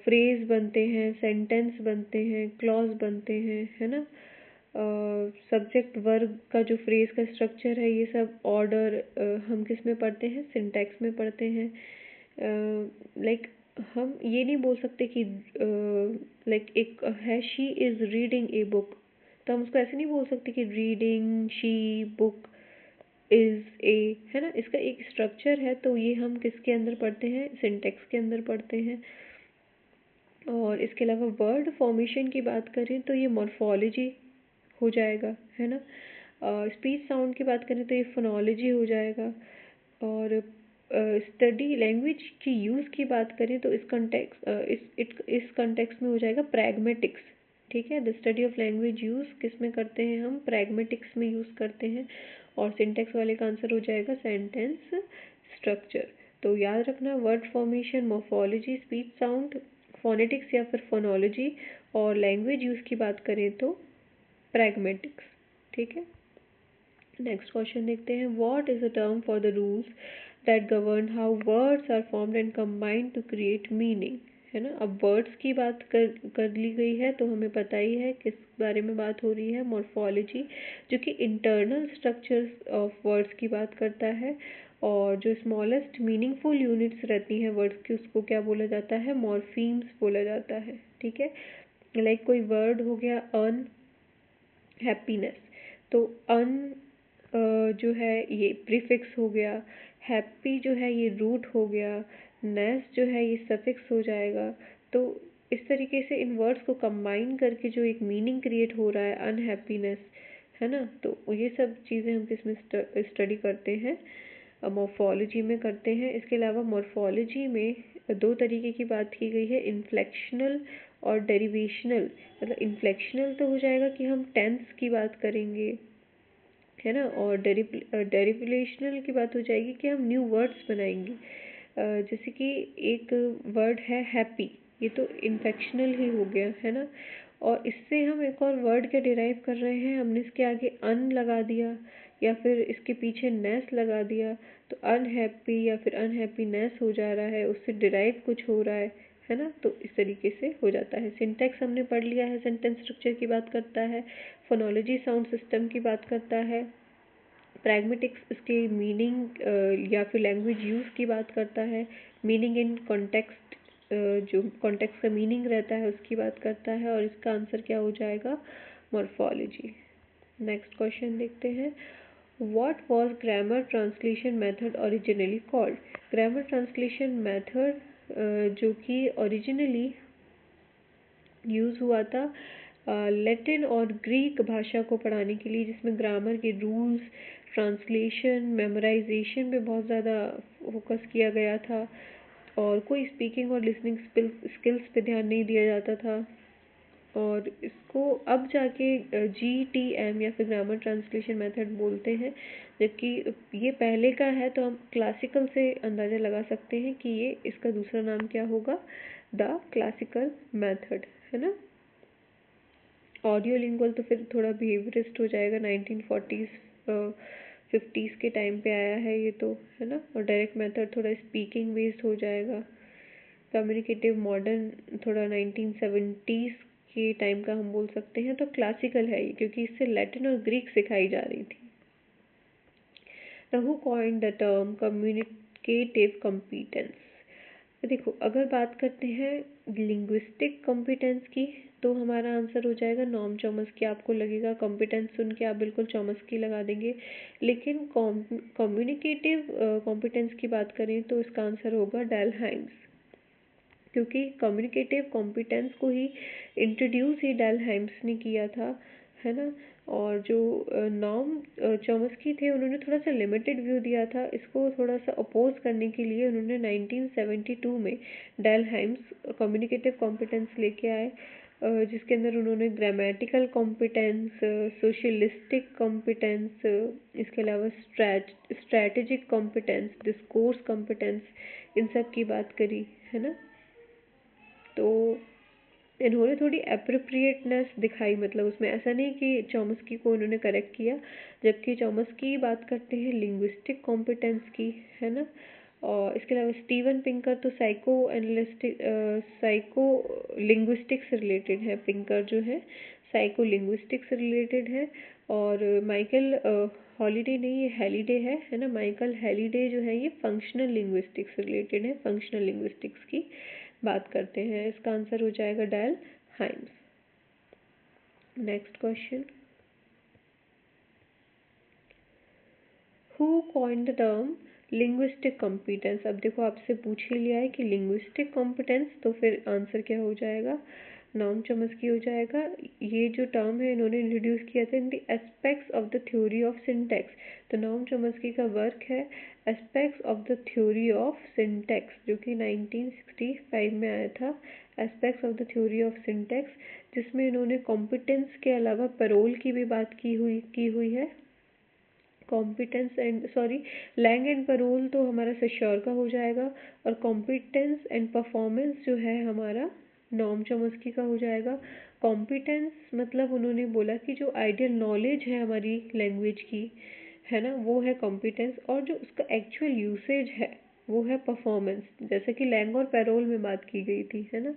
फ्रेज बनते हैं, सेंटेंस बनते हैं, क्लॉज बनते हैं, है ना। सब्जेक्ट वर्ब का जो फ्रेज का स्ट्रक्चर है, ये सब ऑर्डर हम किस में पढ़ते हैं, सिंटैक्स में पढ़ते हैं। लाइक हम ये नहीं बोल सकते कि लाइक एक है, she is reading a book, तो हम उसको ऐसे नहीं बोल सकते कि reading she book is a, है ना। इसका एक स्ट्रक्चर है, तो ये हम किसके अंदर पढ़ते हैं, सिंटैक्स के अंदर पढ़ते हैं। और इसके अलावा वर्ड फॉर्मेशन की बात करें तो ये मॉर्फोलॉजी हो जाएगा, है ना। स्पीच साउंड की बात करें तो ये फोनोलॉजी हो जाएगा। और स्टडी लैंग्वेज की यूज़ की बात करें तो इस कंटेक्स्ट में हो जाएगा प्रैग्मेटिक्स। ठीक है, the study of language use किस में करते हैं, हम प्रैग्मेटिक्स में यूज़ करते हैं। और सिंटेक्स वाले का आंसर हो जाएगा सेंटेंस स्ट्रक्चर। तो याद रखना, word formation, morphology, speech sound, phonetics या फिर फोनोलॉजी, और लैंग्वेज यूज़ की बात करें तो प्रैग्मेटिक्स। ठीक है, नेक्स्ट क्वेश्चन देखते हैं, what is a term for the rules that govern how words are formed and combined to create meaning, है ना। अब वर्ड्स की बात कर ली गई है, तो हमें पता ही है किस बारे में बात हो रही है, मॉर्फोलॉजी, जो कि इंटरनल स्ट्रक्चर्स ऑफ वर्ड्स की बात करता है। और जो स्मॉलेस्ट मीनिंगफुल यूनिट्स रहती हैं वर्ड्स की उसको क्या बोला जाता है, मॉर्फीम्स बोला जाता है, ठीक है। लाइक कोई वर्ड हो गया अन हैप्पीनेस, तो अन जो है ये प्रीफिक्स हो गया, हैप्पी जो है ये रूट हो गया, नेस जो है ये सफिक्स हो जाएगा। तो इस तरीके से इन वर्ड्स को कंबाइन करके जो एक मीनिंग क्रिएट हो रहा है अनहैप्पीनेस, है ना। तो ये सब चीज़ें हम किसमें स्टडी करते हैं, मॉर्फोलॉजी में करते हैं। इसके अलावा मॉर्फोलॉजी में दो तरीके की बात की गई है, इन्फ्लेक्शनल और डेरिवेशनल। मतलब इन्फ्लेक्शनल तो हो जाएगा कि हम टेंस की बात करेंगे, है ना, और डेरिवेशनल की बात हो जाएगी कि हम न्यू वर्ड्स बनाएंगे। जैसे कि एक वर्ड है हैप्पी, ये तो इन्फ्लेक्शनल ही हो गया, है ना। और इससे हम एक और वर्ड क्या डिराइव कर रहे हैं, हमने इसके आगे अन लगा दिया या फिर इसके पीछे नेस लगा दिया, तो अनहैप्पी या फिर अनहैप्पीनेस हो जा रहा है, उससे डिराइव कुछ हो रहा है ना। तो इस तरीके से हो जाता है। सिंटैक्स हमने पढ़ लिया है, सेंटेंस स्ट्रक्चर की बात करता है। फोनोलॉजी साउंड सिस्टम की बात करता है। प्रैग्मेटिक्स इसके मीनिंग या फिर लैंग्वेज यूज़ की बात करता है। मीनिंग इन कॉन्टेक्स्ट, जो कॉन्टेक्स्ट का मीनिंग रहता है उसकी बात करता है। और इसका आंसर क्या हो जाएगा, मॉर्फोलॉजी। नेक्स्ट क्वेश्चन देखते हैं, what was grammar translation method originally called. Grammar translation method जो कि ओरिजिनली यूज़ हुआ था लैटिन और ग्रीक भाषा को पढ़ाने के लिए, जिसमें ग्रामर के रूल्स, ट्रांसलेशन, मेमोराइजेशन पे बहुत ज़्यादा फोकस किया गया था और कोई स्पीकिंग और लिसनिंग स्किल्स पे ध्यान नहीं दिया जाता था। और इसको अब जाके GTM या फिर ग्रामर ट्रांसलेशन मेथड बोलते हैं, जबकि ये पहले का है। तो हम क्लासिकल से अंदाज़ा लगा सकते हैं कि ये इसका दूसरा नाम क्या होगा, द क्लासिकल मेथड, है ना। ऑडियो लिंगुअल तो फिर थोड़ा बिहेवियरिस्ट हो जाएगा, 1940s 50s के टाइम पे आया है ये तो, है ना। और डायरेक्ट मेथड थोड़ा स्पीकिंग बेस्ड हो जाएगा। कम्युनिकेटिव मॉडर्न थोड़ा 1970s के टाइम का हम बोल सकते हैं। तो क्लासिकल है ये, क्योंकि इससे लैटिन और ग्रीक सिखाई जा रही थी। Now who coined the term communicative competence? देखो, अगर बात करते हैं लिंग्विस्टिक कॉम्पिटेंस की, तो हमारा आंसर हो जाएगा नॉम चॉम्स्की। आपको लगेगा कॉम्पिटेंस सुन के आप बिल्कुल चॉम्स्की लगा देंगे, लेकिन कम्युनिकेटिव कॉम्पिटेंस की बात करें तो इसका आंसर होगा डेलहाइम्स, क्योंकि कम्युनिकेटिव कॉम्पिटेंस को ही इंट्रोड्यूस ही डेलहाइम्स ने किया था, है ना। और जो नॉम चॉम्स्की थे, उन्होंने थोड़ा सा लिमिटेड व्यू दिया था। इसको थोड़ा सा अपोज करने के लिए उन्होंने 1972 में डेलहाइम्स कम्युनिकेटिव कॉम्पिटेंस लेके आए, जिसके अंदर उन्होंने ग्रामेटिकल कॉम्पिटेंस, सोशलिस्टिक कॉम्पिटेंस, इसके अलावा स्ट्रैटेजिक कॉम्पिटेंस, डिस्कोर्स कॉम्पिटेंस, इन सब की बात करी, है ना। तो इन्होंने थोड़ी अप्रोप्रिएटनेस दिखाई, मतलब उसमें ऐसा नहीं कि चॉम्स्की को उन्होंने करेक्ट किया, जबकि चॉम्स्की बात करते हैं लिंग्विस्टिक कॉम्पिटेंस की, है ना। और इसके अलावा स्टीवन पिंकर तो साइको लिंग्विस्टिक्स से रिलेटेड है। पिंकर जो है साइको लिंग्विस्टिक्स से रिलेटेड है। और माइकल हॉलीडे नहीं, ये हैलीडे है ना। माइकल हैलीडे जो है ये फंक्शनल लिंग्विस्टिक्स से रिलेटेड है, फंक्शनल लिंग्विस्टिक्स की बात करते हैं। इसका आंसर हो जाएगा Dell Hymes. Next question, who coined the term linguistic competence. अब देखो, आपसे पूछ ही लिया है कि लिंग्विस्टिक कॉम्पिटेंस, तो फिर आंसर क्या हो जाएगा, नॉम चॉम्स्की हो जाएगा। ये जो टर्म है इन्होंने इंट्रोड्यूस किया था in the aspects of the theory of syntax. तो नॉम चॉम्स्की का वर्क है aspects of the theory of syntax, जो कि 1965 में आया था। Aspects of the theory of syntax, जिसमें इन्होंने कॉम्पिटेंस के अलावा पैरोल की भी बात की हुई है। Competence and langue and parole तो हमारा सेश्योर का हो जाएगा। और कॉम्पिटेंस एंड परफॉर्मेंस जो है हमारा नॉम चॉम्स्की का हो जाएगा। कॉम्पिटेंस मतलब उन्होंने बोला कि जो आइडियल नॉलेज है हमारी लैंग्वेज की, है ना, वो है कॉम्पिटेंस। और जो उसका एक्चुअल यूसेज है वो है परफॉर्मेंस, जैसे कि लैंग और पैरोल में बात की गई थी, है ना।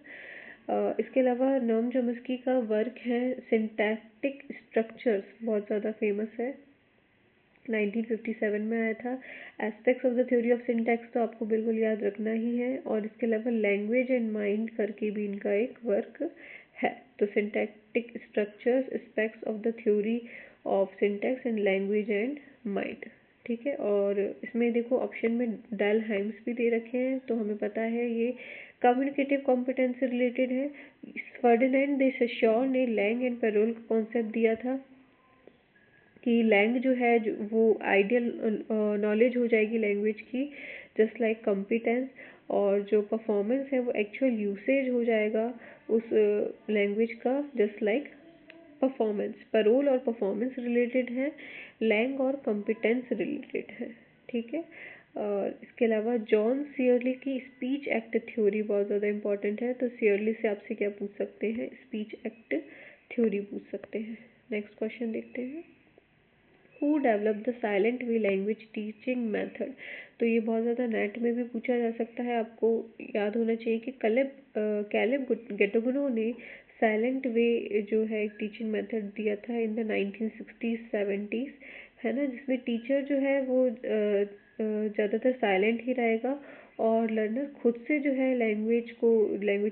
इसके अलावा नॉम चॉम्स्की का वर्क है सिंटैक्टिक स्ट्रक्चर्स, बहुत ज़्यादा फेमस है। 1957 में आया था। Aspects of the theory of syntax तो आपको बिल्कुल याद रखना ही है, और इसके अलावा लैंग्वेज एंड माइंड करके भी इनका एक वर्क है। तो syntactic structures, aspects of the theory of syntax and language and mind, ठीक है। और इसमें देखो ऑप्शन में डेलहाइम्स भी दे रखे हैं, तो हमें पता है ये कम्युनिकेटिव कॉम्पिटेंस से रिलेटेड है। फर्डिनेंड दे सोशोर ने लैंग एंड पैरोल का कॉन्सेप्ट दिया था कि लैंग जो है वो आइडियल नॉलेज हो जाएगी लैंग्वेज की, जस्ट लाइक कॉम्पिटेंस, और जो परफॉर्मेंस है वो एक्चुअल यूसेज हो जाएगा उस लैंग्वेज का, जस्ट लाइक परफॉर्मेंस। पैरोल और परफॉर्मेंस रिलेटेड है, लैंग और कॉम्पिटेंस रिलेटेड है, ठीक है। और इसके अलावा जॉन सियरली की स्पीच एक्ट थ्योरी बहुत ज़्यादा इंपॉर्टेंट है, तो सियरली से आपसे क्या पूछ सकते हैं, स्पीच एक्ट थ्योरी पूछ सकते हैं। नेक्स्ट क्वेश्चन देखते हैं, who develop the silent way language teaching method. तो ये बहुत ज़्यादा नेट में भी पूछा जा सकता है, आपको याद होना चाहिए कि कैलेब गेटोगनो ने साइलेंट वे जो है एक टीचिंग मेथड दिया था इन द 1960s-70s, है ना, जिसमें टीचर जो है वो ज़्यादातर साइलेंट ही रहेगा और लर्नर खुद से जो है लैंग्वेज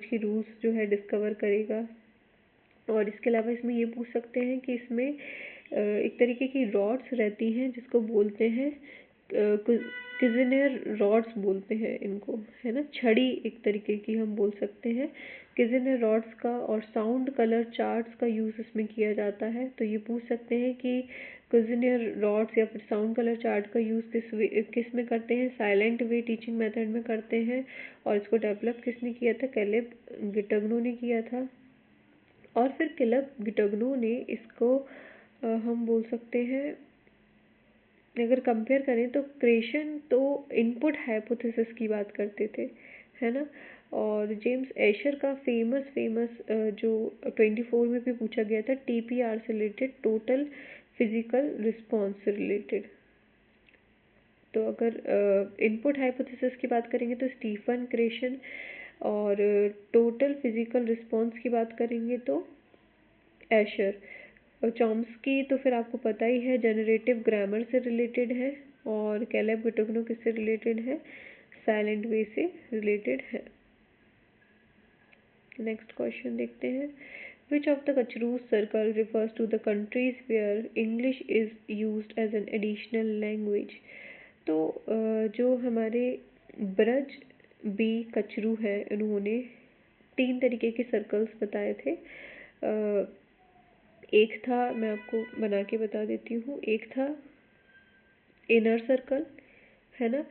की रूल्स जो है डिस्कवर करेगा। और इसके अलावा इसमें ये पूछ सकते हैं कि इसमें एक तरीके की रॉड्स रहती हैं जिसको बोलते हैं किज़नर रॉड्स बोलते हैं इनको, है ना, छड़ी एक तरीके की हम बोल सकते हैं किज़नर रॉड्स का। और साउंड कलर चार्ट्स का यूज़ इसमें किया जाता है, तो ये पूछ सकते हैं कि किज़नर रॉड्स या फिर साउंड कलर चार्ट का यूज़ किस में करते हैं, साइलेंट वे टीचिंग मेथड में करते हैं। और इसको डेवलप किसने किया था, कैलेब गेटोगनो ने किया था। और फिर कैलेब गेटोगनो ने इसको हम बोल सकते हैं, अगर कंपेयर करें तो क्रेशन तो इनपुट हाइपोथेसिस की बात करते थे, है ना। और जेम्स एशर का फेमस जो 24 में भी पूछा गया था, TPR से रिलेटेड, टोटल फिजिकल रिस्पॉन्स से रिलेटेड। तो अगर इनपुट हाइपोथेसिस की बात करेंगे तो स्टीफन क्रेशन, और टोटल फिजिकल रिस्पॉन्स की बात करेंगे तो एशर। और चॉम्स्की तो फिर आपको पता ही है, जनरेटिव ग्रामर से रिलेटेड है। और कैलेब गेटोगनो किससे रिलेटेड है, साइलेंट वे से रिलेटेड है। नेक्स्ट क्वेश्चन देखते हैं, which of the Kachru's circle refers to the countries where English is used as an additional language. तो जो हमारे ब्रज बी कचरू है, उन्होंने 3 तरीके के सर्कल्स बताए थे। एक था, मैं आपको बना के बता देती हूँ, एक था इनर सर्कल, है ना,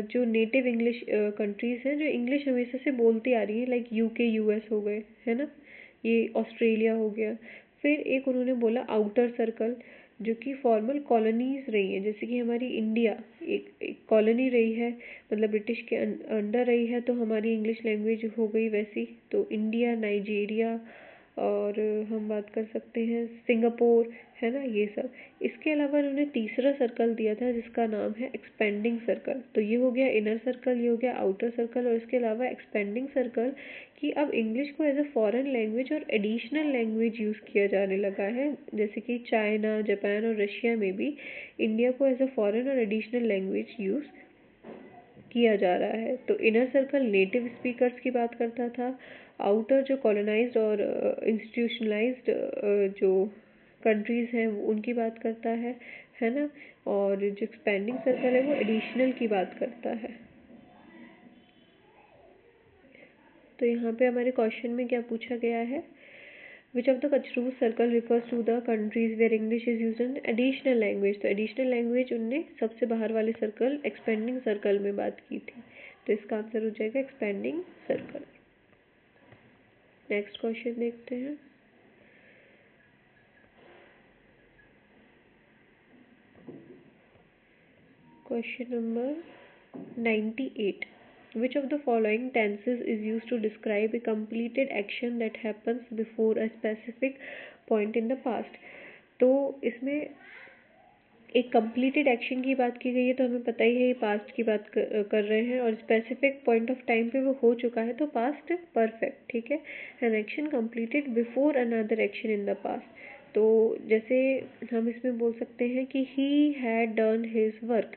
जो नेटिव इंग्लिश कंट्रीज़ हैं जो इंग्लिश हमेशा से बोलती आ रही है, लाइक UK US हो गए, है ना, ये ऑस्ट्रेलिया हो गया। फिर एक उन्होंने बोला आउटर सर्कल, जो कि फॉर्मल कॉलोनीज रही हैं, जैसे कि हमारी इंडिया एक कॉलोनी रही है, मतलब ब्रिटिश के अंडर रही है, तो हमारी इंग्लिश लैंग्वेज हो गई वैसी। तो इंडिया, नाइजीरिया, और हम बात कर सकते हैं सिंगापुर, है ना, ये सब। इसके अलावा उन्होंने तीसरा सर्कल दिया था जिसका नाम है एक्सपेंडिंग सर्कल। तो ये हो गया इनर सर्कल, ये हो गया आउटर सर्कल, और इसके अलावा एक्सपेंडिंग सर्कल कि अब इंग्लिश को एज अ फॉरेन लैंग्वेज और एडिशनल लैंग्वेज यूज़ किया जाने लगा है, जैसे कि चाइना, जापान और रशिया में भी इंडिया को एज अ फॉरेन और एडिशनल लैंग्वेज यूज़ किया जा रहा है। तो इनर सर्कल नेटिव स्पीकर्स की बात करता था, आउटर जो कॉलोनाइज्ड और इंस्टीट्यूशनलाइज्ड जो कंट्रीज़ हैं उनकी बात करता है ना, और जो एक्सपेंडिंग सर्कल है वो एडिशनल की बात करता है। तो यहाँ पे हमारे क्वेश्चन में क्या पूछा गया है, which of the Kachru's circle refers to the countries where English is used an additional language. तो एडिशनल लैंग्वेज उनने सबसे बाहर वाले सर्कल एक्सपेंडिंग सर्कल में बात की थी, तो इसका आंसर हो जाएगा एक्सपेंडिंग सर्कल। नेक्स्ट क्वेश्चन देखते हैं, question number 98, which of the following tenses is used to describe a completed action that happens before a specific point in the past। तो इसमें एक कंप्लीटेड एक्शन की बात की गई है, तो हमें पता ही है ये पास्ट की बात कर रहे हैं, और स्पेसिफिक पॉइंट ऑफ टाइम पे वो हो चुका है, तो पास्ट परफेक्ट, ठीक है। An action completed before another action in the past, तो जैसे हम इसमें बोल सकते हैं कि he had done his work,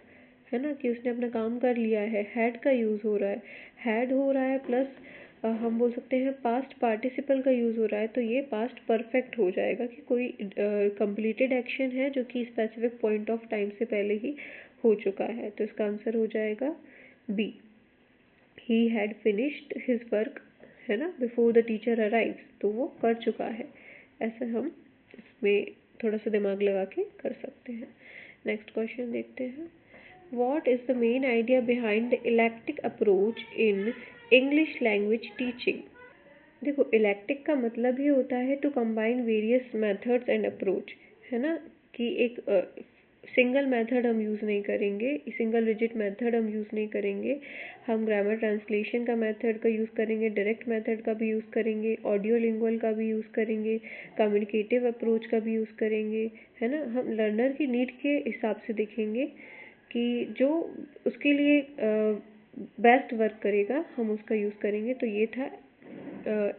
है ना, कि उसने अपना काम कर लिया है। हैड का यूज़ हो रहा है, हैड हो रहा है, प्लस हम बोल सकते हैं पास्ट पार्टिसिपल का यूज़ हो रहा है, तो ये पास्ट परफेक्ट हो जाएगा कि कोई कंप्लीटेड एक्शन है जो कि स्पेसिफिक पॉइंट ऑफ टाइम से पहले ही हो चुका है। तो इसका आंसर हो जाएगा B, he had finished his work, है ना, बिफोर द टीचर अराइव्स, तो वो कर चुका है। ऐसा हम इसमें थोड़ा सा दिमाग लगा के कर सकते हैं। नेक्स्ट क्वेश्चन देखते हैं। What is the main idea behind the eclectic approach in English language teaching? देखो, इलेक्टिक का मतलब ही होता है to combine various methods and approach, है ना, कि एक सिंगल मेथड हम यूज़ नहीं करेंगे, सिंगल रिजिड मेथड हम यूज़ नहीं करेंगे। हम ग्रामर ट्रांसलेशन का मेथड का यूज़ करेंगे, डायरेक्ट मेथड का भी यूज़ करेंगे, ऑडियो लिंगुअल का भी यूज़ करेंगे, कम्युनिकेटिव अप्रोच का भी यूज़ करेंगे, है ना। हम लर्नर की नीड के हिसाब से देखेंगे कि जो उसके लिए बेस्ट वर्क करेगा हम उसका यूज़ करेंगे। तो ये था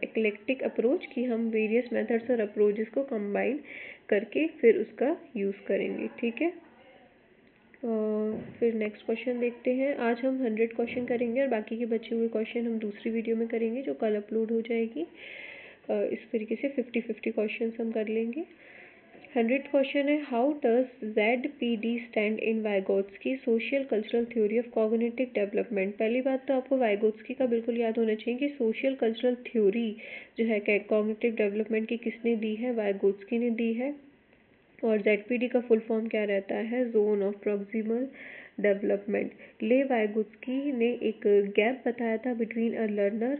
एक्लेक्टिक अप्रोच, कि हम वेरियस मेथड्स और अप्रोचेस को कंबाइन करके फिर उसका यूज़ करेंगे। ठीक है, फिर नेक्स्ट क्वेश्चन देखते हैं। आज हम 100 क्वेश्चन करेंगे और बाकी के बचे हुए क्वेश्चन हम दूसरी वीडियो में करेंगे जो कल अपलोड हो जाएगी। इस तरीके से 50-50 क्वेश्चन हम कर लेंगे। 100 क्वेश्चन है, how does ZPD stand in Vygotsky social cultural theory of cognitive development. पहली बात तो आपको वाइगोत्स्की का बिल्कुल याद होना चाहिए कि सोशल कल्चरल थ्योरी जो है कॉग्निटिव डेवलपमेंट की किसने दी है, वाइगोत्स्की ने दी है। और ZPD का फुल फॉर्म क्या रहता है, जोन ऑफ प्रॉक्सिमल डेवलपमेंट। ले वाइगोत्स्की ने एक गैप बताया था बिटवीन अ लर्नर,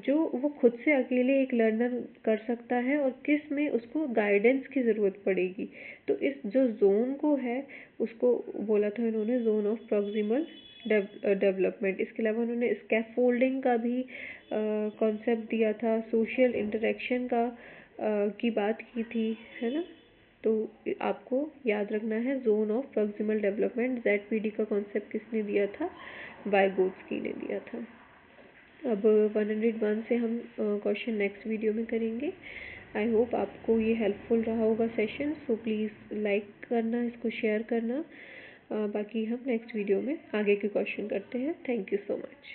जो वो खुद से अकेले एक लर्नर कर सकता है और किस में उसको गाइडेंस की ज़रूरत पड़ेगी। तो इस जो जोन को है उसको बोला था इन्होंने जोन ऑफ प्रॉक्सिमल डेवलपमेंट। इसके अलावा उन्होंने स्कैफोल्डिंग का भी कॉन्सेप्ट दिया था, सोशल इंटरेक्शन का की बात की थी, है ना। तो आपको याद रखना है zone of proximal development, ZPD का कॉन्सेप्ट किसने दिया था, वाइगोत्स्की ने दिया था। अब 101 से हम क्वेश्चन नेक्स्ट वीडियो में करेंगे। आई होप आपको ये हेल्पफुल रहा होगा सेशन, सो प्लीज़ लाइक करना, इसको शेयर करना। बाकी हम नेक्स्ट वीडियो में आगे के क्वेश्चन करते हैं। Thank you so much.